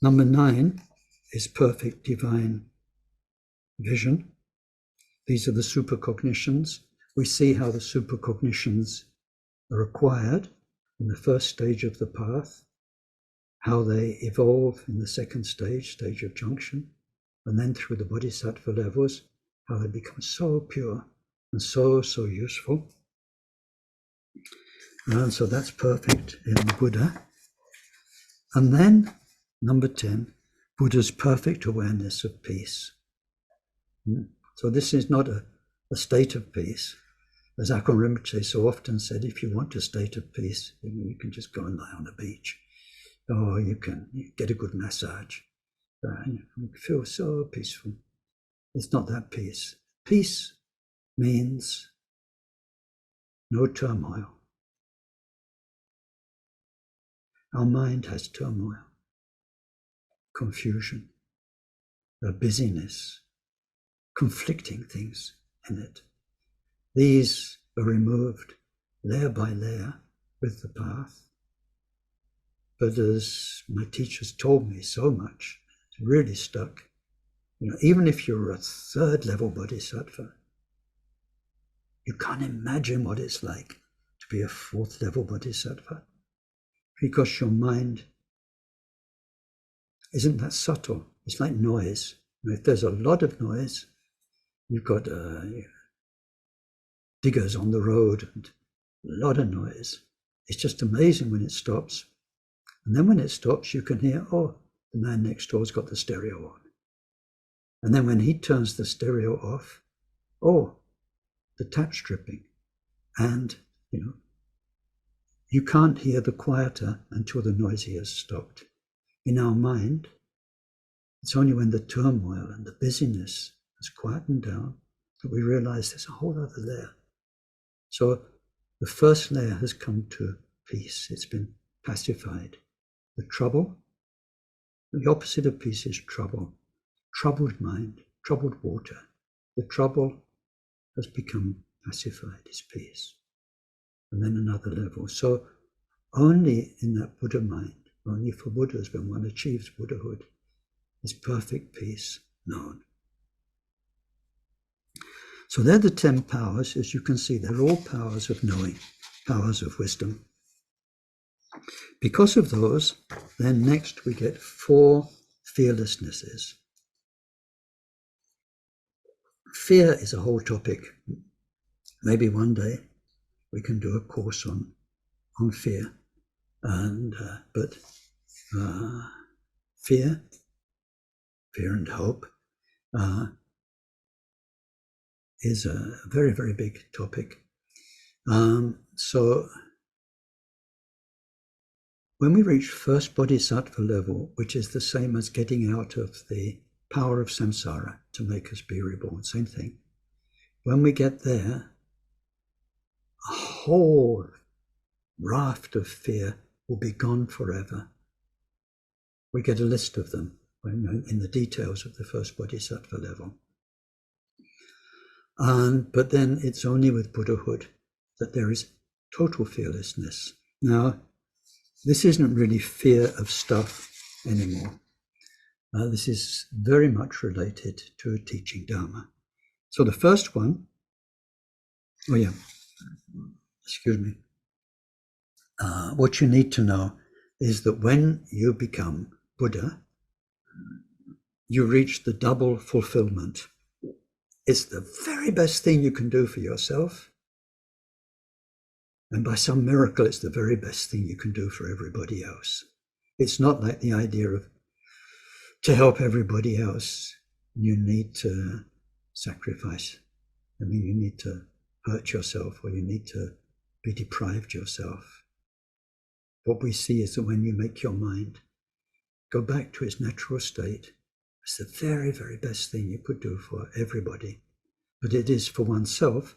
Number 9 is perfect divine vision. These are the supercognitions. We see how the supercognitions are acquired in the first stage of the path, how they evolve in the second stage of junction, and then through the bodhisattva levels, how they become so pure and so useful. And so that's perfect in the Buddha. And then, number 10, Buddha's perfect awareness of peace. So this is not a state of peace. As Akon Rinpoche so often said, if you want a state of peace, you can just go and lie on the beach. Or you can get a good massage. You feel so peaceful. It's not that peace. Peace means no turmoil. Our mind has turmoil, confusion, busyness, conflicting things in it. These are removed layer by layer with the path. But as my teachers told me so much, it's really stuck. Even if you're a 3rd level bodhisattva, you can't imagine what it's like to be a 4th level bodhisattva, because your mind isn't that subtle. It's like noise. If there's a lot of noise, you've got diggers on the road and a lot of noise. It's just amazing when it stops. And then when it stops, you can hear, oh, the man next door's got the stereo on. And then when he turns the stereo off, oh, the tap's dripping. And, you can't hear the quieter until the noisy has stopped. In our mind, it's only when the turmoil and the busyness has quietened down that we realize there's a whole other layer. So the first layer has come to peace. It's been pacified. The trouble, the opposite of peace is trouble. Troubled mind, troubled water. The trouble has become pacified, is peace. And then another level. So only in that Buddha mind, only for Buddhas, when one achieves Buddhahood, is perfect peace known. So they're the 10 powers. As you can see, they're all powers of knowing, powers of wisdom. Because of those, then next we get 4 fearlessnesses. Fear is a whole topic. Maybe one day we can do a course on fear. But fear and hope is a very, very big topic. So when we reach first bodhisattva level, which is the same as getting out of the power of samsara to make us be reborn, same thing. When we get there, a whole raft of fear will be gone forever. We get a list of them in the details of the first bodhisattva level. But then it's only with Buddhahood that there is total fearlessness. Now, this isn't really fear of stuff anymore. This is very much related to teaching Dharma. So the first one, excuse me. What you need to know is that when you become Buddha, you reach the double fulfillment. It's the very best thing you can do for yourself. And by some miracle, it's the very best thing you can do for everybody else. It's not like the idea of to help everybody else, you need to sacrifice. I mean, you need to hurt yourself, or you need to be deprived yourself. What we see is that when you make your mind go back to its natural state, it's the very, very best thing you could do for everybody. But it is for oneself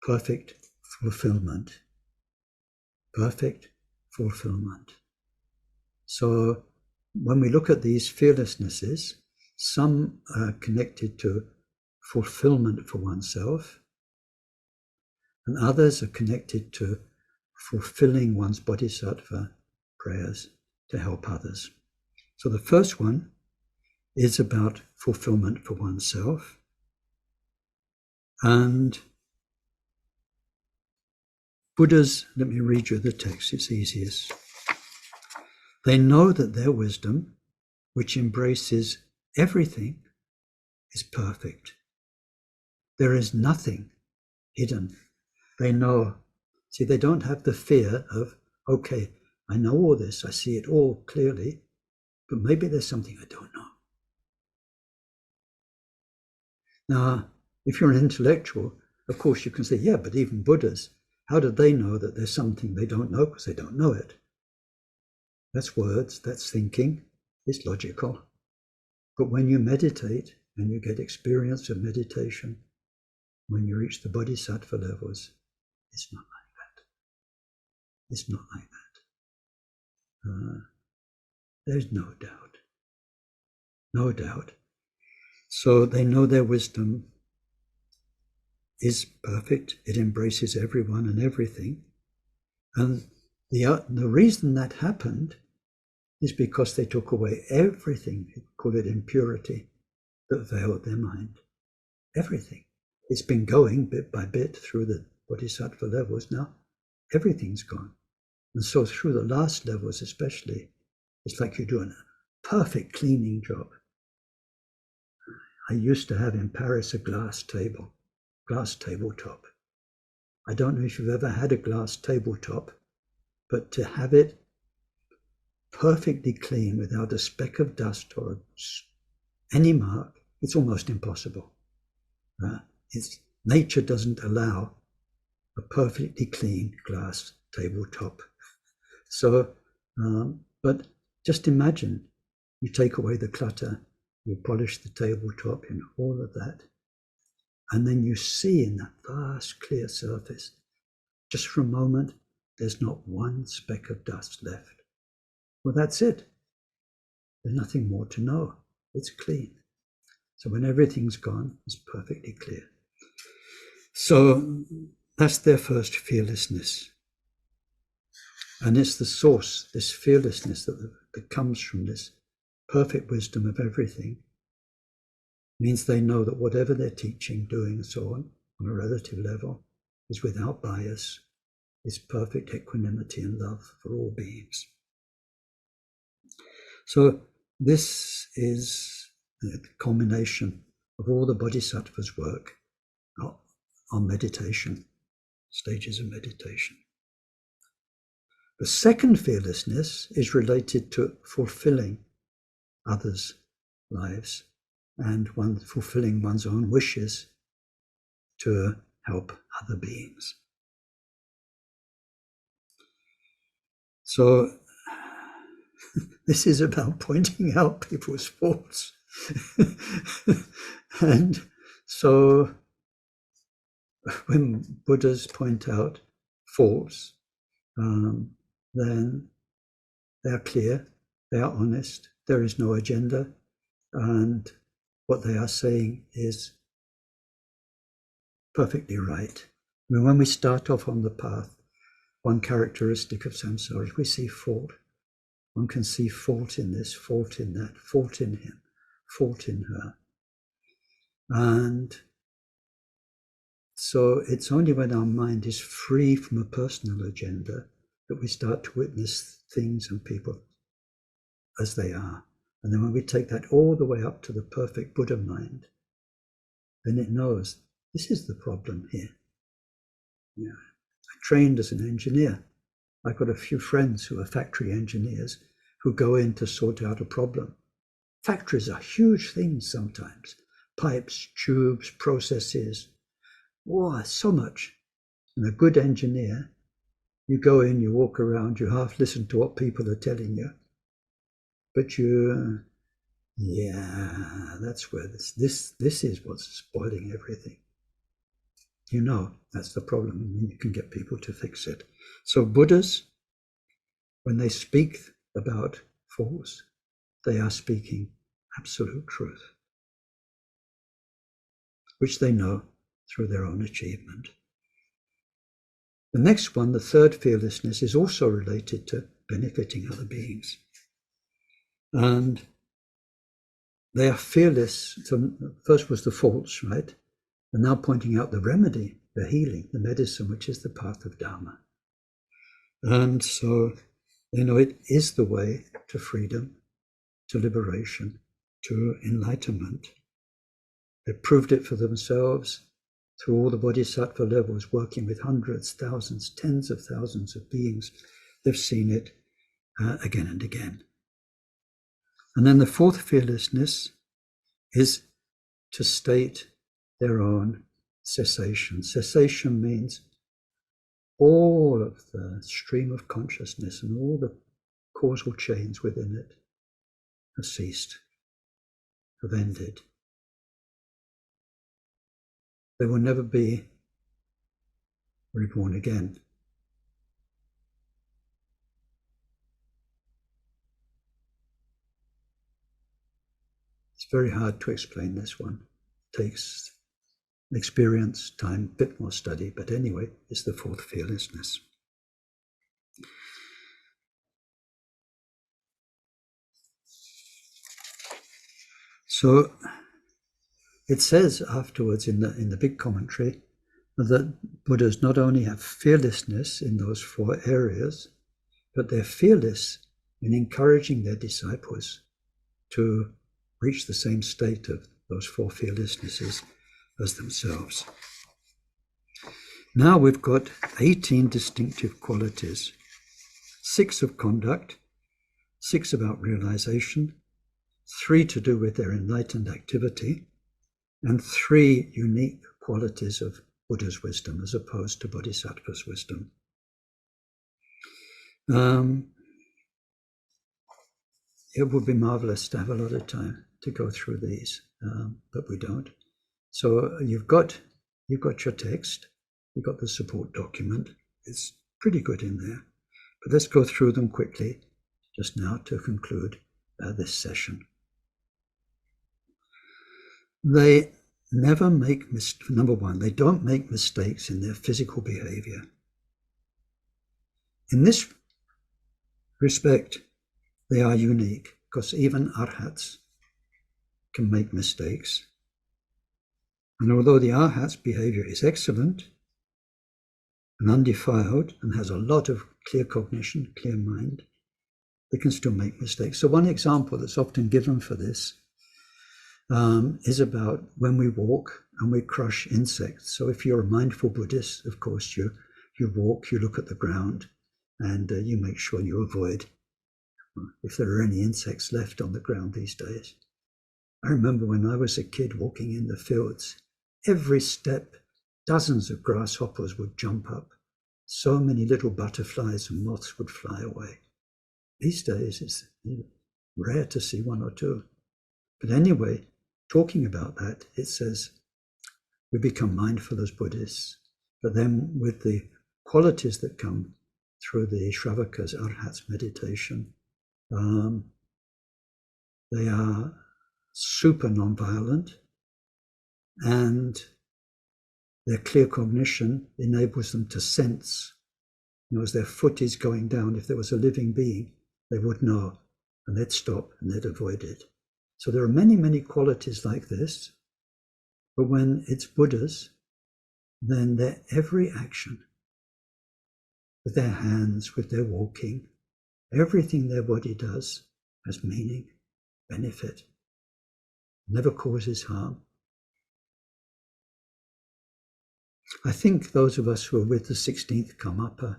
perfect fulfillment. Perfect fulfillment. So when we look at these fearlessnesses, some are connected to fulfillment for oneself, and others are connected to fulfilling one's bodhisattva prayers to help others. So the first one is about fulfillment for oneself. And Buddhas, let me read you the text, it's easiest. They know that their wisdom, which embraces everything, is perfect. There is nothing hidden. They know. See, they don't have the fear of, okay, I know all this, I see it all clearly, but maybe there's something I don't know. Now, if you're an intellectual, of course you can say, yeah, but even Buddhas, how do they know that there's something they don't know? Because they don't know it. That's words, that's thinking, it's logical. But when you meditate and you get experience of meditation, when you reach the bodhisattva levels, it's not like that. It's not like that. There's no doubt. No doubt. So they know their wisdom is perfect. It embraces everyone and everything. And the reason that happened is because they took away everything, call it impurity, that veiled their mind. Everything. It's been going bit by bit through the bodhisattva levels. Now everything's gone. And so through the last levels especially, it's like you're doing a perfect cleaning job. I used to have in Paris a glass tabletop. I don't know if you've ever had a glass tabletop, but to have it perfectly clean without a speck of dust or any mark, it's almost impossible. Nature doesn't allow a perfectly clean glass tabletop. So, but just imagine you take away the clutter, you polish the tabletop, and all of that, and then you see in that vast clear surface, just for a moment, there's not one speck of dust left. Well, that's it. There's nothing more to know. It's clean. So when everything's gone, it's perfectly clear. So that's their first fearlessness. And it's the source, this fearlessness that comes from this perfect wisdom of everything, means they know that whatever they're teaching, doing, and so on a relative level, is without bias, is perfect equanimity and love for all beings. So this is the culmination of all the Bodhisattva's work on meditation, stages of meditation. The second fearlessness is related to fulfilling others' lives and fulfilling one's own wishes to help other beings. So this is about pointing out people's faults. And so when Buddhas point out faults, then they are clear, they are honest, there is no agenda, and what they are saying is perfectly right. I mean, when we start off on the path, one characteristic of samsara is we see fault. One can see fault in this, fault in that, fault in him, fault in her. And so it's only when our mind is free from a personal agenda that we start to witness things and people as they are. And then when we take that all the way up to the perfect Buddha mind, then it knows this is the problem here. Yeah. I trained as an engineer. I've got a few friends who are factory engineers who go in to sort out a problem. Factories are huge things sometimes. Pipes, tubes, processes. Oh, so much. And a good engineer, you go in, you walk around, you half listen to what people are telling you. But that's where this is what's spoiling everything. You know, that's the problem, and you can get people to fix it. So Buddhas, when they speak about force, they are speaking absolute truth, which they know through their own achievement. The next one, the third fearlessness, is also related to benefiting other beings. And they are fearless. So first was the faults, right? And now pointing out the remedy, the healing, the medicine, which is the path of Dharma. And so they know it is the way to freedom, to liberation, to enlightenment. They proved it for themselves through all the bodhisattva levels, working with hundreds, thousands, tens of thousands of beings. They've seen it again and again. And then the fourth fearlessness is to state their own cessation. Cessation means all of the stream of consciousness and all the causal chains within it have ceased, have ended. They will never be reborn again. It's very hard to explain this one. It takes experience, time, a bit more study, but anyway, it's the fourth fearlessness. So it says afterwards in the big commentary that Buddhas not only have fearlessness in those four areas, but they're fearless in encouraging their disciples to reach the same state of those four fearlessnesses as themselves. Now we've got 18 distinctive qualities, 6 of conduct, 6 about realization, 3 to do with their enlightened activity, and 3 unique qualities of Buddha's wisdom as opposed to Bodhisattva's wisdom. It would be marvelous to have a lot of time to go through these, but we don't. So you've got your text, you've got the support document. It's pretty good in there. But let's go through them quickly just now to conclude this session. They never make number one, they don't make mistakes in their physical behavior. In this respect, they are unique because even arhats can make mistakes. And although the arhat's behavior is excellent and undefiled and has a lot of clear cognition, clear mind, they can still make mistakes. So one example that's often given for this is about when we walk and we crush insects. So if you're a mindful Buddhist, of course, you walk, you look at the ground, and you make sure you avoid if there are any insects left on the ground these days. I remember when I was a kid walking in the fields, every step, dozens of grasshoppers would jump up. So many little butterflies and moths would fly away. These days, it's rare to see one or two. But anyway, talking about that, it says we become mindful as Buddhists, but then with the qualities that come through the Shravaka's Arhat's meditation, they are super non-violent, and their clear cognition enables them to sense, as their foot is going down, if there was a living being, they would know, and they'd stop and they'd avoid it. So there are many, many qualities like this, but when it's Buddhas, then their every action, with their hands, with their walking, everything their body does has meaning, benefit, never causes harm. I think those of us who are with the 16th Karmapa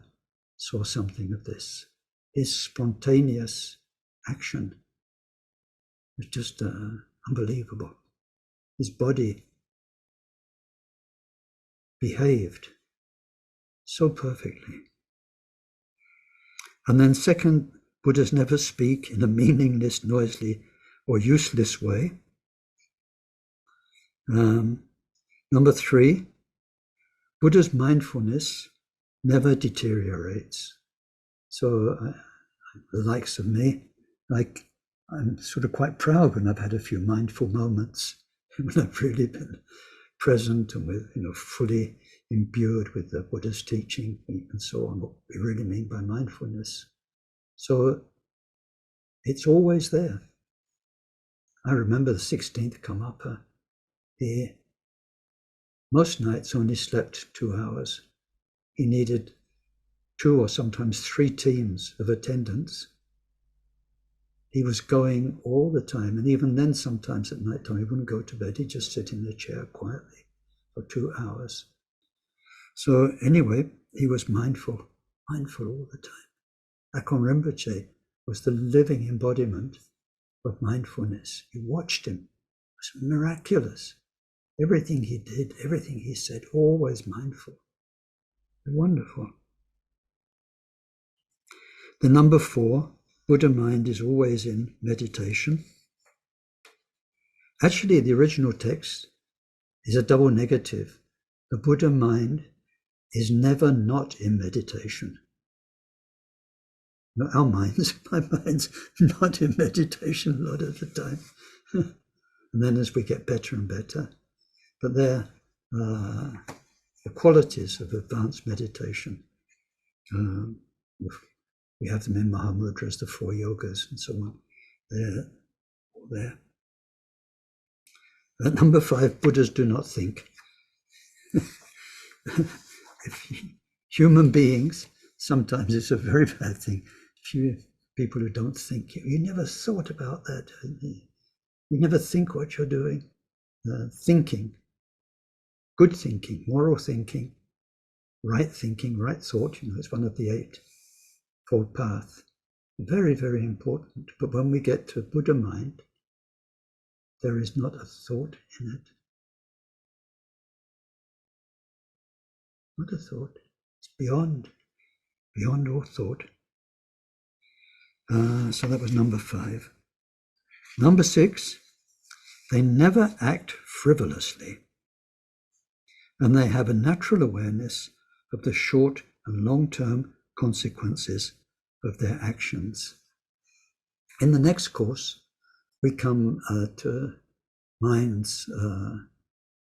saw something of this. His spontaneous action was just unbelievable. His body behaved so perfectly. And then second, Buddhas never speak in a meaningless, noisy, or useless way. Number 3, Buddha's mindfulness never deteriorates. So the likes of me, I'm sort of quite proud when I've had a few mindful moments, when I've really been present and with, fully imbued with the Buddha's teaching and so on, what we really mean by mindfulness. So it's always there. I remember the 16th Karmapa, he most nights only slept 2 hours. He needed 2 or sometimes 3 teams of attendants. He was going all the time, and even then sometimes at night time he wouldn't go to bed, he'd just sit in the chair quietly for 2 hours. So anyway, he was mindful all the time. Akon Rinpoche was the living embodiment of mindfulness. You watched him. It was miraculous. Everything he did, everything he said, always mindful. Wonderful. The number 4, Buddha mind is always in meditation. Actually, the original text is a double negative. The Buddha mind is never not in meditation. No, my mind's not in meditation a lot of the time. And then as we get better and better, but they're the qualities of advanced meditation. We have them in Mahamudras, the 4 yogas and so on. They're all there. At number 5, Buddhas do not think. Human beings, sometimes it's a very bad thing. People who don't think, you never thought about that. You never think what you're doing. Thinking, good thinking, moral thinking, right thinking, right thought, it's one of the eightfold path. Very, very important. But when we get to Buddha mind, there is not a thought in it. Not a thought. It's beyond all thought. So that was number 5. Number 6, they never act frivolously, and they have a natural awareness of the short and long-term consequences of their actions. In the next course, we come to mind's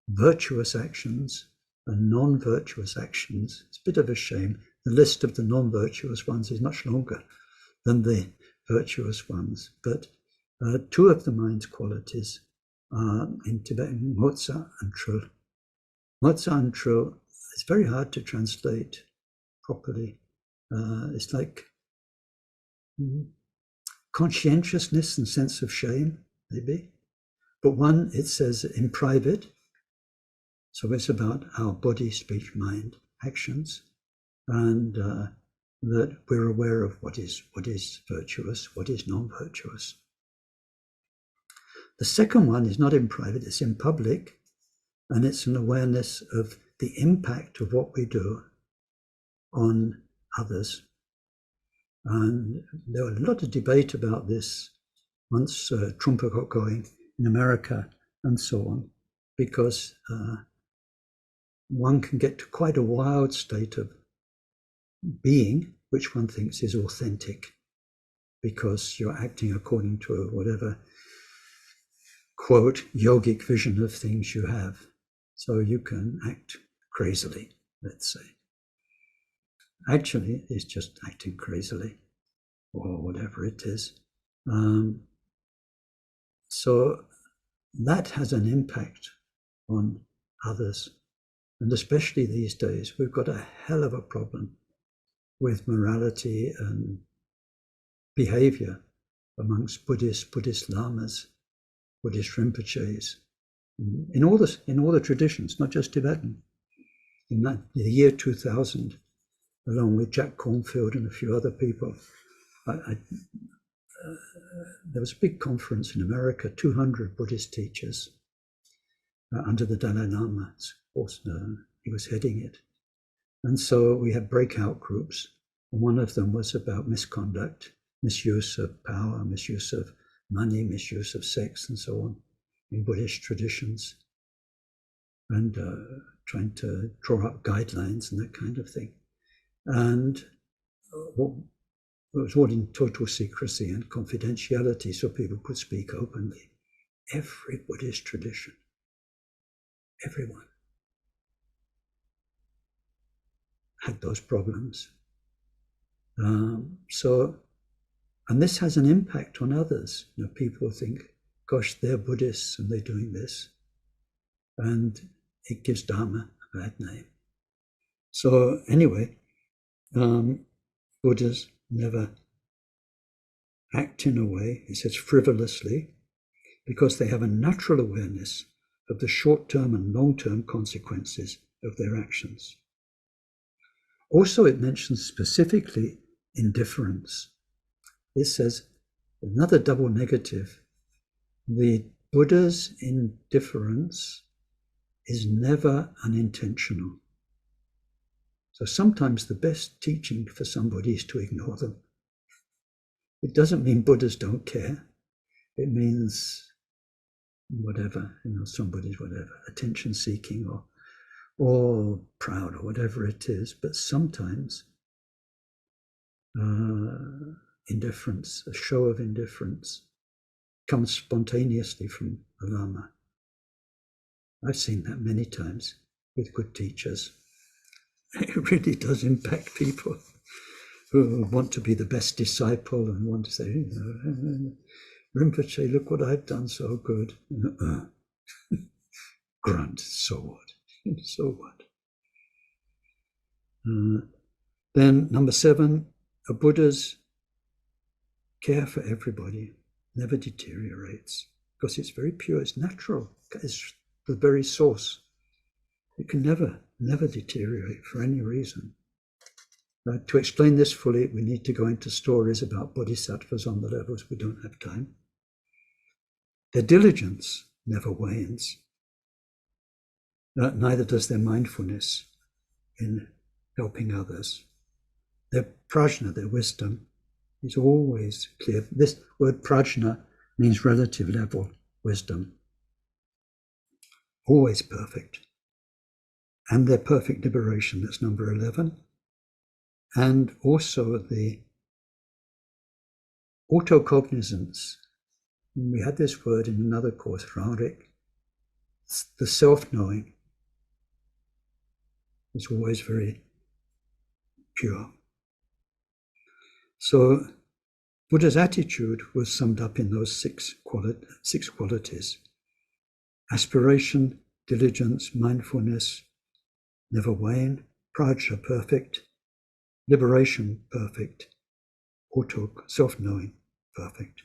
virtuous actions and non-virtuous actions. It's a bit of a shame. The list of the non-virtuous ones is much longer than the virtuous ones, but 2 of the mind's qualities are in Tibetan Motsa and Trul. Motsa and Trul is very hard to translate properly. It's like conscientiousness and sense of shame, maybe. But one, it says in private, so it's about our body, speech, mind, actions, and that we're aware of what is virtuous, what is non-virtuous. The second one is not in private, it's in public, and it's an awareness of the impact of what we do on others. And there was a lot of debate about this once Trump got going in America and so on, because one can get to quite a wild state of being, which one thinks is authentic, because you're acting according to whatever, quote, yogic vision of things you have. So you can act crazily, let's say. Actually, it's just acting crazily, or whatever it is. So that has an impact on others. And especially these days, we've got a hell of a problem with morality and behavior amongst Buddhist lamas, Buddhist rinpoches, in all the traditions, not just Tibetan. In the year 2000, along with Jack Cornfield and a few other people, there was a big conference in America, 200 Buddhist teachers under the Dalai Lama. Of course, he was heading it. And so we had breakout groups, and one of them was about misconduct, misuse of power, misuse of money, misuse of sex, and so on, in Buddhist traditions, and trying to draw up guidelines and that kind of thing. And it was all in total secrecy and confidentiality, so people could speak openly. Every Buddhist tradition, everyone, had those problems. And this has an impact on others. People think, gosh, they're Buddhists and they're doing this. And it gives Dharma a bad name. So anyway, Buddhas never act in a way, it says frivolously, because they have a natural awareness of the short-term and long-term consequences of their actions. Also, it mentions specifically indifference. It says, another double negative, the Buddha's indifference is never unintentional. So sometimes the best teaching for somebody is to ignore them. It doesn't mean Buddhas don't care. It means whatever, somebody's whatever, attention seeking or proud or whatever it is. But sometimes indifference, a show of indifference, comes spontaneously from a Lama. I've seen that many times with good teachers. It really does impact people who want to be the best disciple and want to say, Rinpoche, look what I've done so good. Grunt, so what? So what? Then number 7, a Buddha's care for everybody never deteriorates because it's very pure, it's natural, it's the very source. It can never never deteriorate for any reason. To explain this fully, we need to go into stories about bodhisattvas on the levels. We don't have time. Their diligence never wanes. Neither does their mindfulness in helping others. Their prajna, their wisdom, is always clear. This word prajna means relative level wisdom. Always perfect. And their perfect liberation, that's number 11. And also the autocognizance. We had this word in another course, Rarik. The self-knowing is always very pure. So Buddha's attitude was summed up in those six qualities. Aspiration, diligence, mindfulness, never wane, prajna, perfect, liberation, perfect, self-knowing, perfect.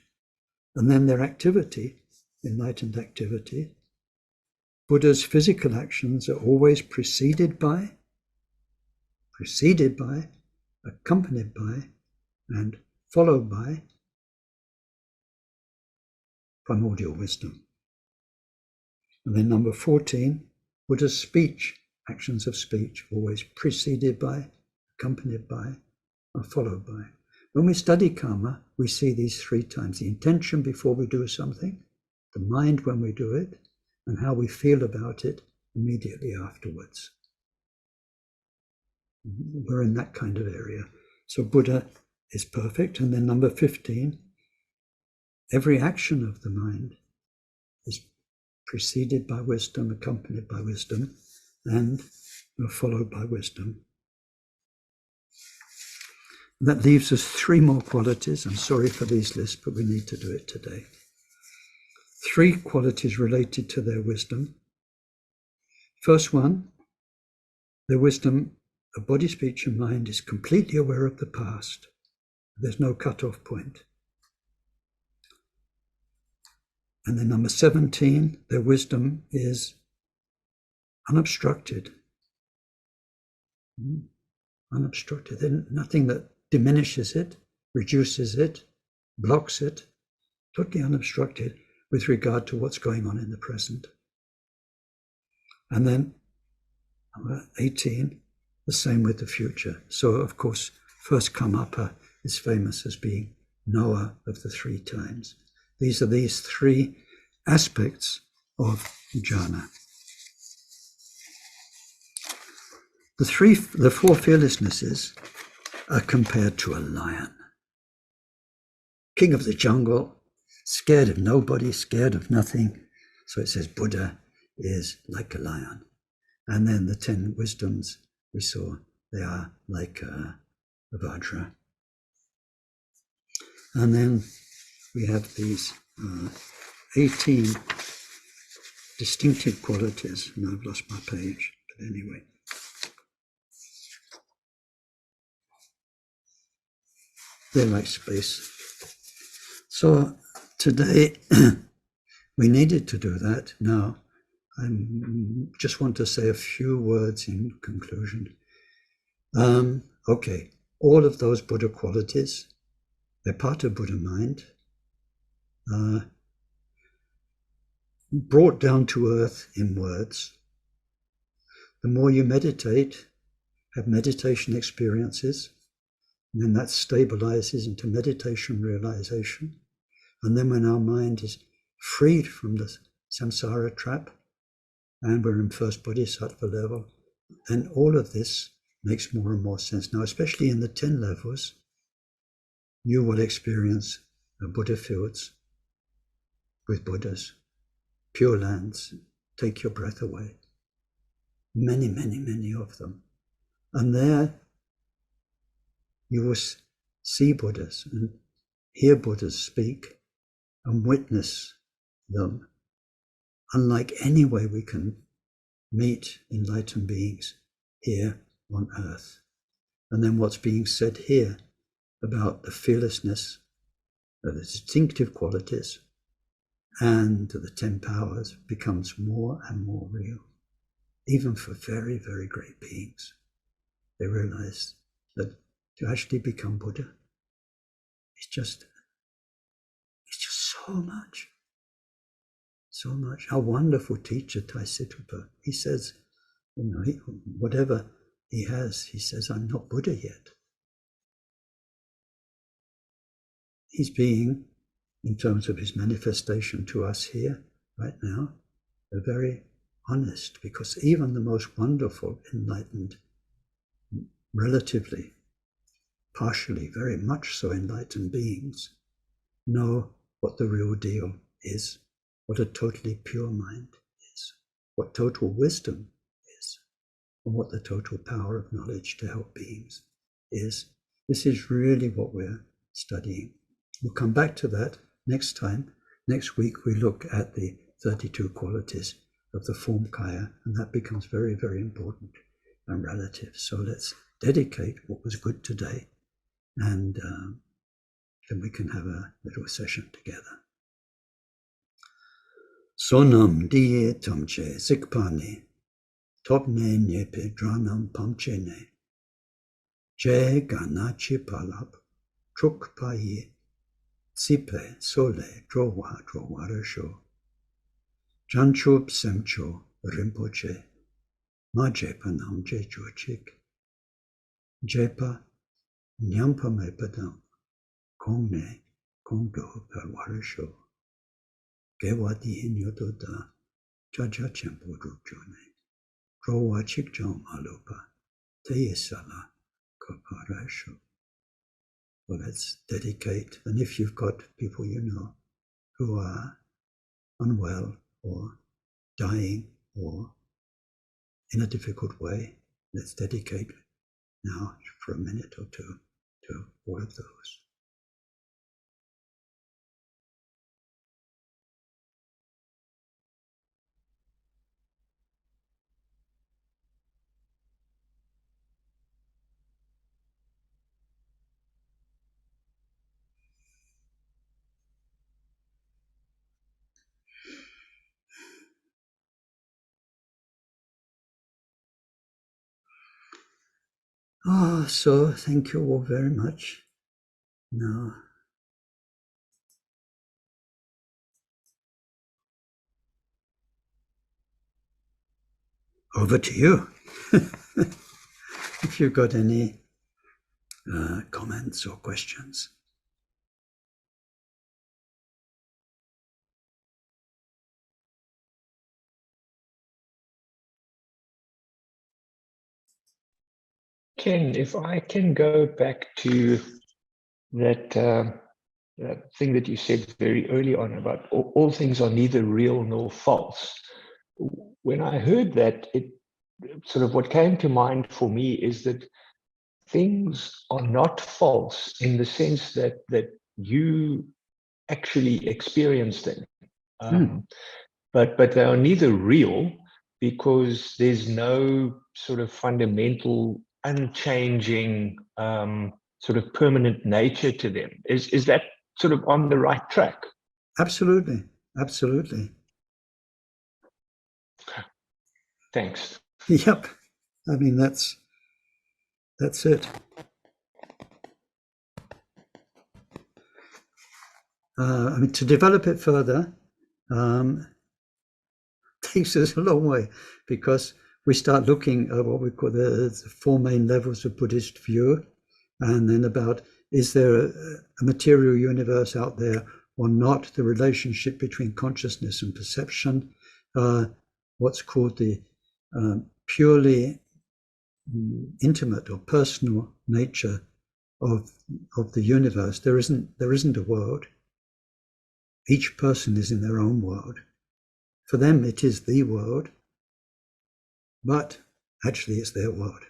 And then their activity, enlightened activity. Buddha's physical actions are always preceded by, accompanied by, and followed by primordial wisdom. And then number 14, Buddha's speech, actions of speech, always preceded by, accompanied by, or followed by. When we study karma, we see these 3 times: the intention before we do something, the mind when we do it, and how we feel about it immediately afterwards. We're in that kind of area. So Buddha is perfect. And then number 15, every action of the mind is preceded by wisdom, accompanied by wisdom, and followed by wisdom. That leaves us 3 more qualities. I'm sorry for these lists, but we need to do it today. 3 qualities related to their wisdom. First one, their wisdom of body, speech, and mind is completely aware of the past. There's no cut-off point. And then number 17, their wisdom is unobstructed. Unobstructed. There's nothing that diminishes it, reduces it, blocks it. Totally unobstructed with regard to what's going on in the present. And then number 18, the same with the future. So, of course, first Karmapa is famous as being knower of the 3 times. These are these 3 aspects of jhana. The 4 fearlessnesses are compared to a lion. King of the jungle, scared of nobody, scared of nothing. So it says Buddha is like a lion. And then the 10 wisdoms we saw, they are like a Vajra. And then we have these 18 distinctive qualities. And I've lost my page, but anyway. They're like space. So today we needed to do that. Now I just want to say a few words in conclusion. Okay, all of those Buddha qualities, they're part of Buddha mind, brought down to earth in words. The more you meditate, have meditation experiences, and then that stabilizes into meditation realization. And then when our mind is freed from the samsara trap, and we're in first bodhisattva level, then all of this makes more and more sense. Now, especially in the 10 levels, you will experience Buddha fields with Buddhas, pure lands, take your breath away. Many, many, many of them. And there you will see Buddhas and hear Buddhas speak and witness them, unlike any way we can meet enlightened beings here on earth. And then what's being said here about the fearlessness, the distinctive qualities, and the 10 powers becomes more and more real. even for very, very great beings. They realize that to actually become Buddha, it's just so much. So much. Our wonderful teacher, Taisitupa, he says, whatever he has, he says, I'm not Buddha yet. He's being, in terms of his manifestation to us here, right now, very honest, because even the most wonderful, enlightened, relatively, partially, very much so enlightened beings know what the real deal is, what a totally pure mind is, what total wisdom is, and what the total power of knowledge to help beings is. This is really what we're studying. We'll come back to that next time. Next week we look at the 32 qualities of the form kaya, and that becomes very, very important and relative. So let's dedicate what was good today, and then we can have a little session together. Sonam diye tamche sikpani, topne nyepe dranam pamchene, je ganachi palap, truk paye, sipe sole drowa drowarasho, janchub semcho rimpoche, maje panamje jochik, jepa nyampa me padam, kongne kongdo perwarasho. Gewadi in yododa, jaja chempo rupjone, drowa chikjom alupa, teyesala kaparasho. Well, let's dedicate, and if you've got people you know who are unwell or dying or in a difficult way, let's dedicate now for a minute or two to all of those. So thank you all very much. Now, over to you. If you've got any comments or questions. Ken, if I can go back to that thing that you said very early on about all things are neither real nor false. When I heard that, it sort of what came to mind for me is that things are not false in the sense that you actually experience them, but they are neither real because there's no sort of fundamental, unchanging, sort of permanent nature to them. Is that sort of on the right track? Absolutely, absolutely. Thanks. Yep. I mean, that's it. I mean, to develop it further takes us a long way, because we start looking at what we call the 4 main levels of Buddhist view, and then about, is there a material universe out there or not, the relationship between consciousness and perception, what's called the purely intimate or personal nature of the universe. There isn't a world. Each person is in their own world. For them, it is the world, but actually it's their world.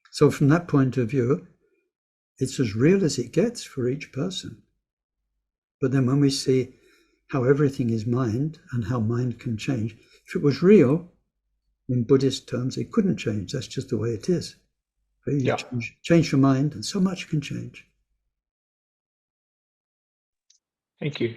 So from that point of view, it's as real as it gets for each person. But then when we see how everything is mind and how mind can change, if it was real, in Buddhist terms, it couldn't change. That's just the way it is. You change your mind, and so much can change. Thank you.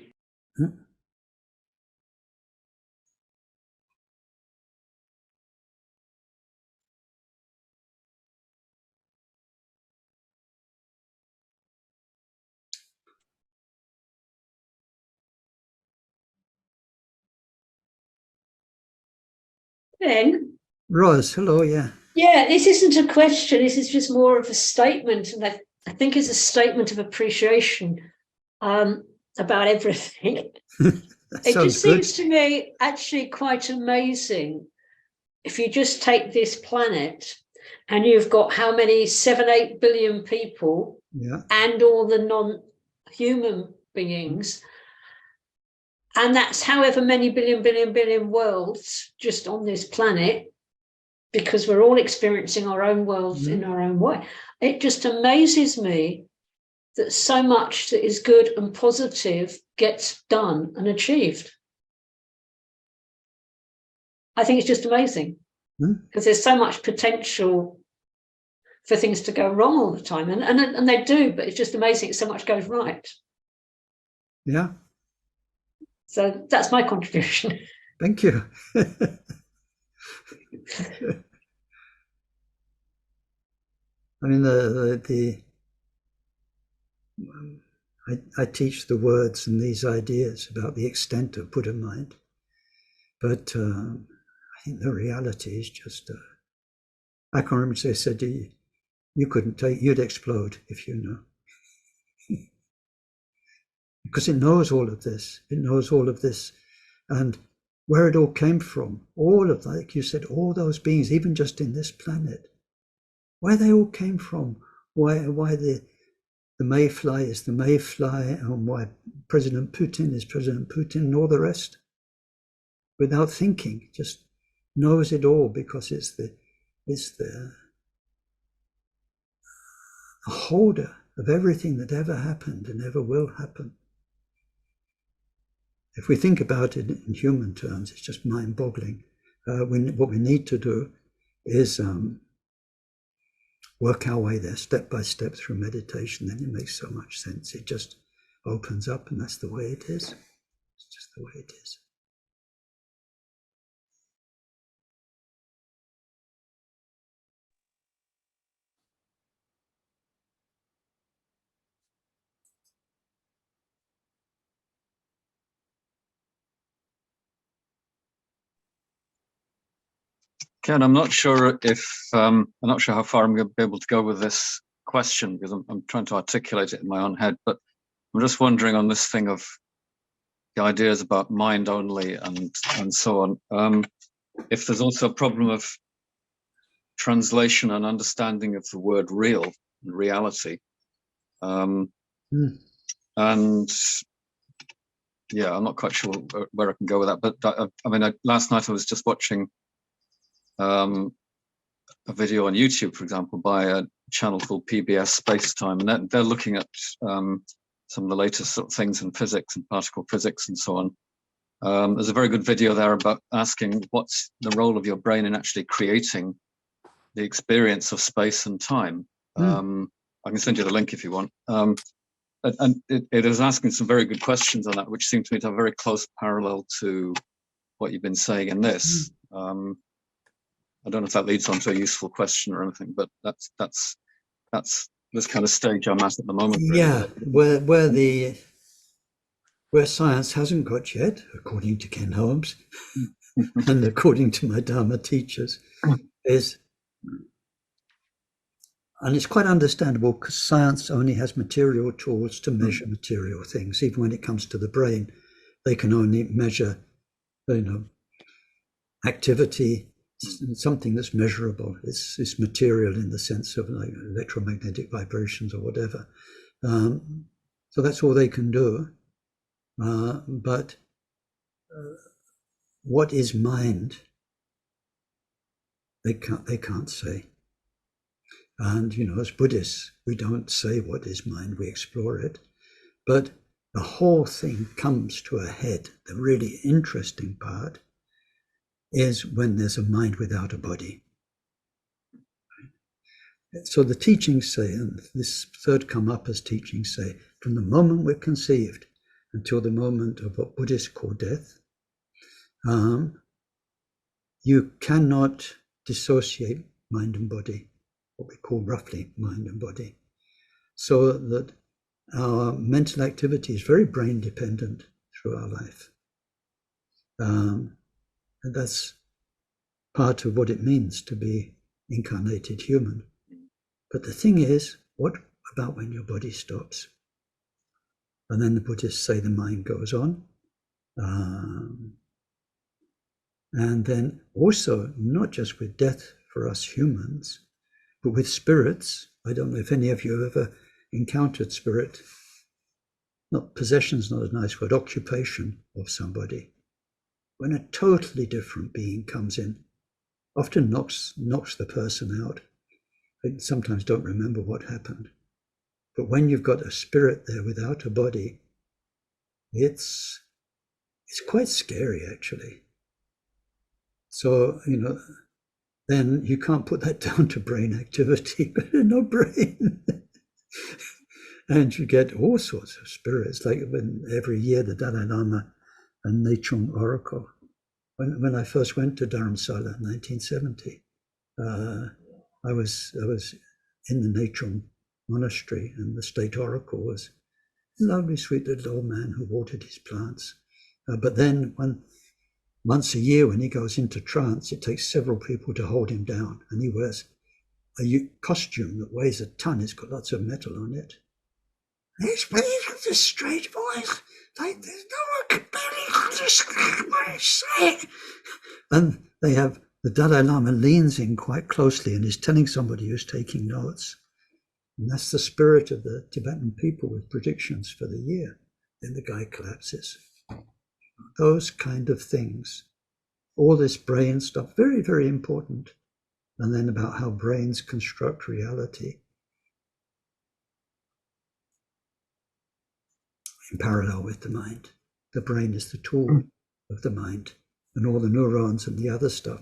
Ben? Roz, hello, yeah. Yeah, this isn't a question. This is just more of a statement. And I think it's a statement of appreciation about everything. It just seems to me actually quite amazing if you just take this planet and you've got how many 7-8 billion people, yeah, and all the non-human beings, and that's however many billion worlds just on this planet, because we're all experiencing our own worlds in our own way. It just amazes me that so much that is good and positive gets done and achieved. I think it's just amazing because there's so much potential for things to go wrong all the time, and they do, but it's just amazing so much goes right. Yeah. So that's my contribution. Thank you. I mean, I teach the words and these ideas about the extent of Buddha mind, but I think the reality is just, I can remember they said, you couldn't take, you'd explode if you know. Because it knows all of this. It knows all of this. And where it all came from, all of, like you said, all those beings, even just in this planet, where they all came from, why the mayfly is the mayfly, and why President Putin is President Putin, and all the rest, without thinking, just knows it all, because it's the holder of everything that ever happened and ever will happen. If we think about it in human terms, it's just mind-boggling. What we need to do is work our way there step by step through meditation. Then it makes so much sense. It just opens up, and that's the way it is. It's just the way it is. Ken, I'm not sure how far I'm going to be able to go with this question, because I'm trying to articulate it in my own head. But I'm just wondering on this thing of the ideas about mind only and so on. If there's also a problem of translation and understanding of the word real and reality. And yeah, I'm not quite sure where I can go with that. But I mean, last night I was just watching a video on YouTube, for example, by a channel called PBS Spacetime, and they're looking at some of the latest sort of things in physics and particle physics and so on. There's a very good video there about asking what's the role of your brain in actually creating the experience of space and time. I can send you the link if you want. And it is asking some very good questions on that, which seem to me to have a very close parallel to what you've been saying in this. I don't know if that leads on to a useful question or anything, but that's this kind of stage I'm at the moment. Really. Yeah, where science hasn't got yet, according to Ken Holmes, and according to my Dharma teachers, is, and it's quite understandable, because science only has material tools to measure material things. Even when it comes to the brain, they can only measure, activity, something that's measurable. It's material in the sense of like electromagnetic vibrations or whatever. So that's all they can do. But what is mind? They can't say. And as Buddhists, we don't say what is mind, we explore it. But the whole thing comes to a head. The really interesting part is when there's a mind without a body. So the teachings say, and this third Karmapa's teachings say, from the moment we're conceived until the moment of what Buddhists call death, you cannot dissociate mind and body, what we call roughly mind and body. So that our mental activity is very brain dependent through our life. And that's part of what it means to be incarnated human. But the thing is, what about when your body stops? And then the Buddhists say the mind goes on. And then also, not just with death for us humans, but with spirits. I don't know if any of you have ever encountered spirit. Not possession's not a nice word, occupation of somebody. When a totally different being comes in, often knocks the person out. They sometimes don't remember what happened. But when you've got a spirit there without a body, it's quite scary, actually. So, then you can't put that down to brain activity, but no brain. And you get all sorts of spirits, like when every year the Dalai Lama and Nechung Oracle. When I first went to Dharamsala in 1970, I was in the Nechung monastery, and the state oracle was a lovely, sweet little old man who watered his plants. But then once a year when he goes into trance, it takes several people to hold him down, and he wears a costume that weighs a ton. It's got lots of metal on it. He's speaking with this strange voice, like there's no one can barely understand what he's saying. And the Dalai Lama leans in quite closely and is telling somebody who's taking notes. And that's the spirit of the Tibetan people with predictions for the year. Then the guy collapses. Those kind of things. All this brain stuff, very, very important. And then about how brains construct reality. In parallel with the mind. The brain is the tool of the mind, and all the neurons and the other stuff.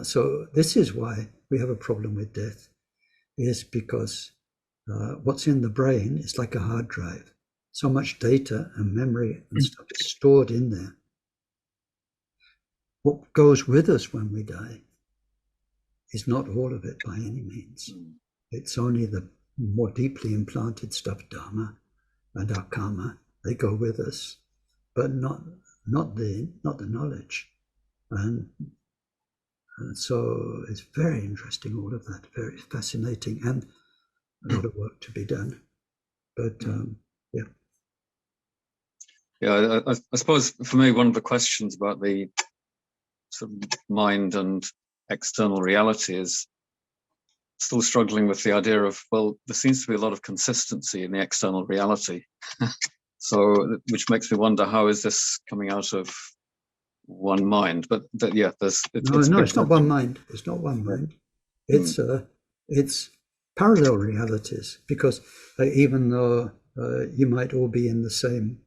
So this is why we have a problem with death, is because what's in the brain is like a hard drive. So much data and memory and stuff is stored in there. What goes with us when we die is not all of it by any means. It's only the more deeply implanted stuff, dharma and our karma. They go with us, but not the knowledge. And so it's very interesting, all of that, very fascinating, and a lot of work to be done. But yeah. Yeah, I suppose for me, one of the questions about the sort of mind and external reality is still struggling with the idea of, well, there seems to be a lot of consistency in the external reality. So, which makes me wonder, how is this coming out of one mind? But yeah, it's not one mind. It's not one mind. It's parallel realities, because even though you might all be in the same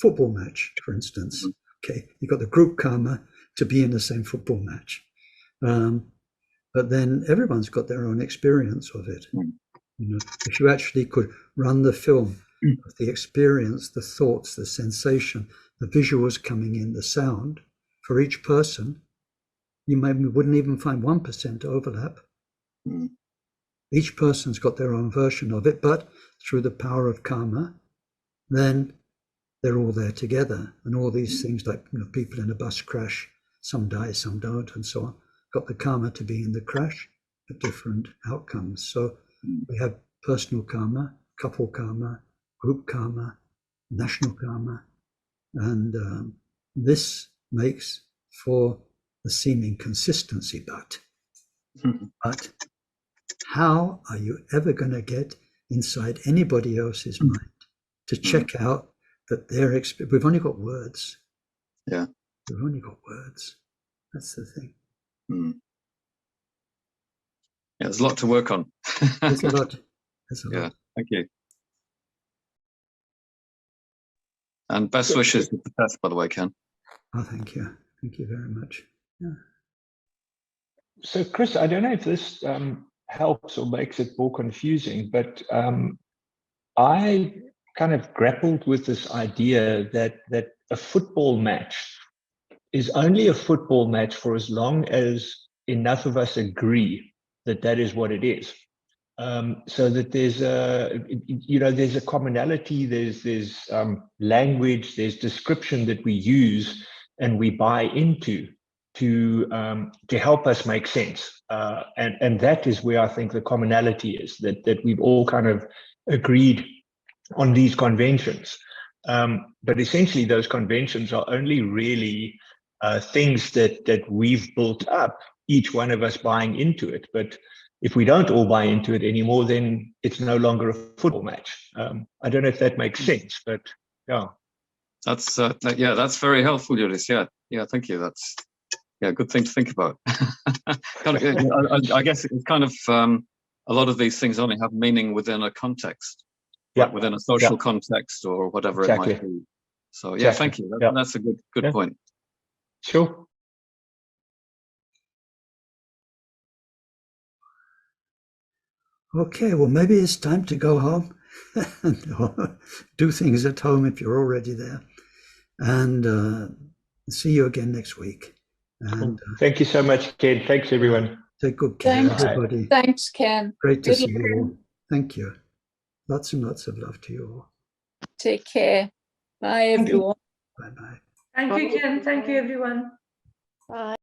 football match, for instance, okay, you've got the group karma to be in the same football match, but then everyone's got their own experience of it. If you actually could run the film of the experience, the thoughts, the sensation, the visuals coming in, the sound for each person, you maybe wouldn't even find 1% overlap. Each person's got their own version of it, but through the power of karma, then they're all there together. And all these things, like people in a bus crash, some die, some don't, and so on, got the karma to be in the crash, but different outcomes. So we have personal karma, couple karma, group karma, national karma, and this makes for the seeming consistency. But how are you ever going to get inside anybody else's mind to check out that their experience? We've only got words. Yeah, we've only got words. That's the thing. Yeah, there's a lot to work on. There's a lot. Yeah, thank you. And best wishes with the test, by the way, Ken. Oh, thank you. Thank you very much. Yeah. So, Chris, I don't know if this helps or makes it more confusing, but I kind of grappled with this idea that a football match is only a football match for as long as enough of us agree that that is what it is. So that there's there's a commonality, there's language, there's description that we use and we buy into. to help us make sense. And that is where I think the commonality is, that we've all kind of agreed on these conventions. But essentially, those conventions are only really things that we've built up, each one of us buying into it. But if we don't all buy into it anymore, then it's no longer a football match. I don't know if that makes sense, but yeah. That's that's very helpful, Judith. Yeah, thank you. That's good thing to think about. I guess it's kind of a lot of these things only have meaning within a context, like within a social context or whatever it might be. So thank you. That's a good point. Sure. Okay, well, maybe it's time to go home and do things at home if you're already there. And see you again next week. And thank you so much, Ken. Thanks, everyone. Take good care, everybody. Thanks, Ken. Great to see you all. Thank you. Lots and lots of love to you all. Take care. Bye, everyone. Bye-bye. Thank you, Ken. Thank you, everyone. Bye.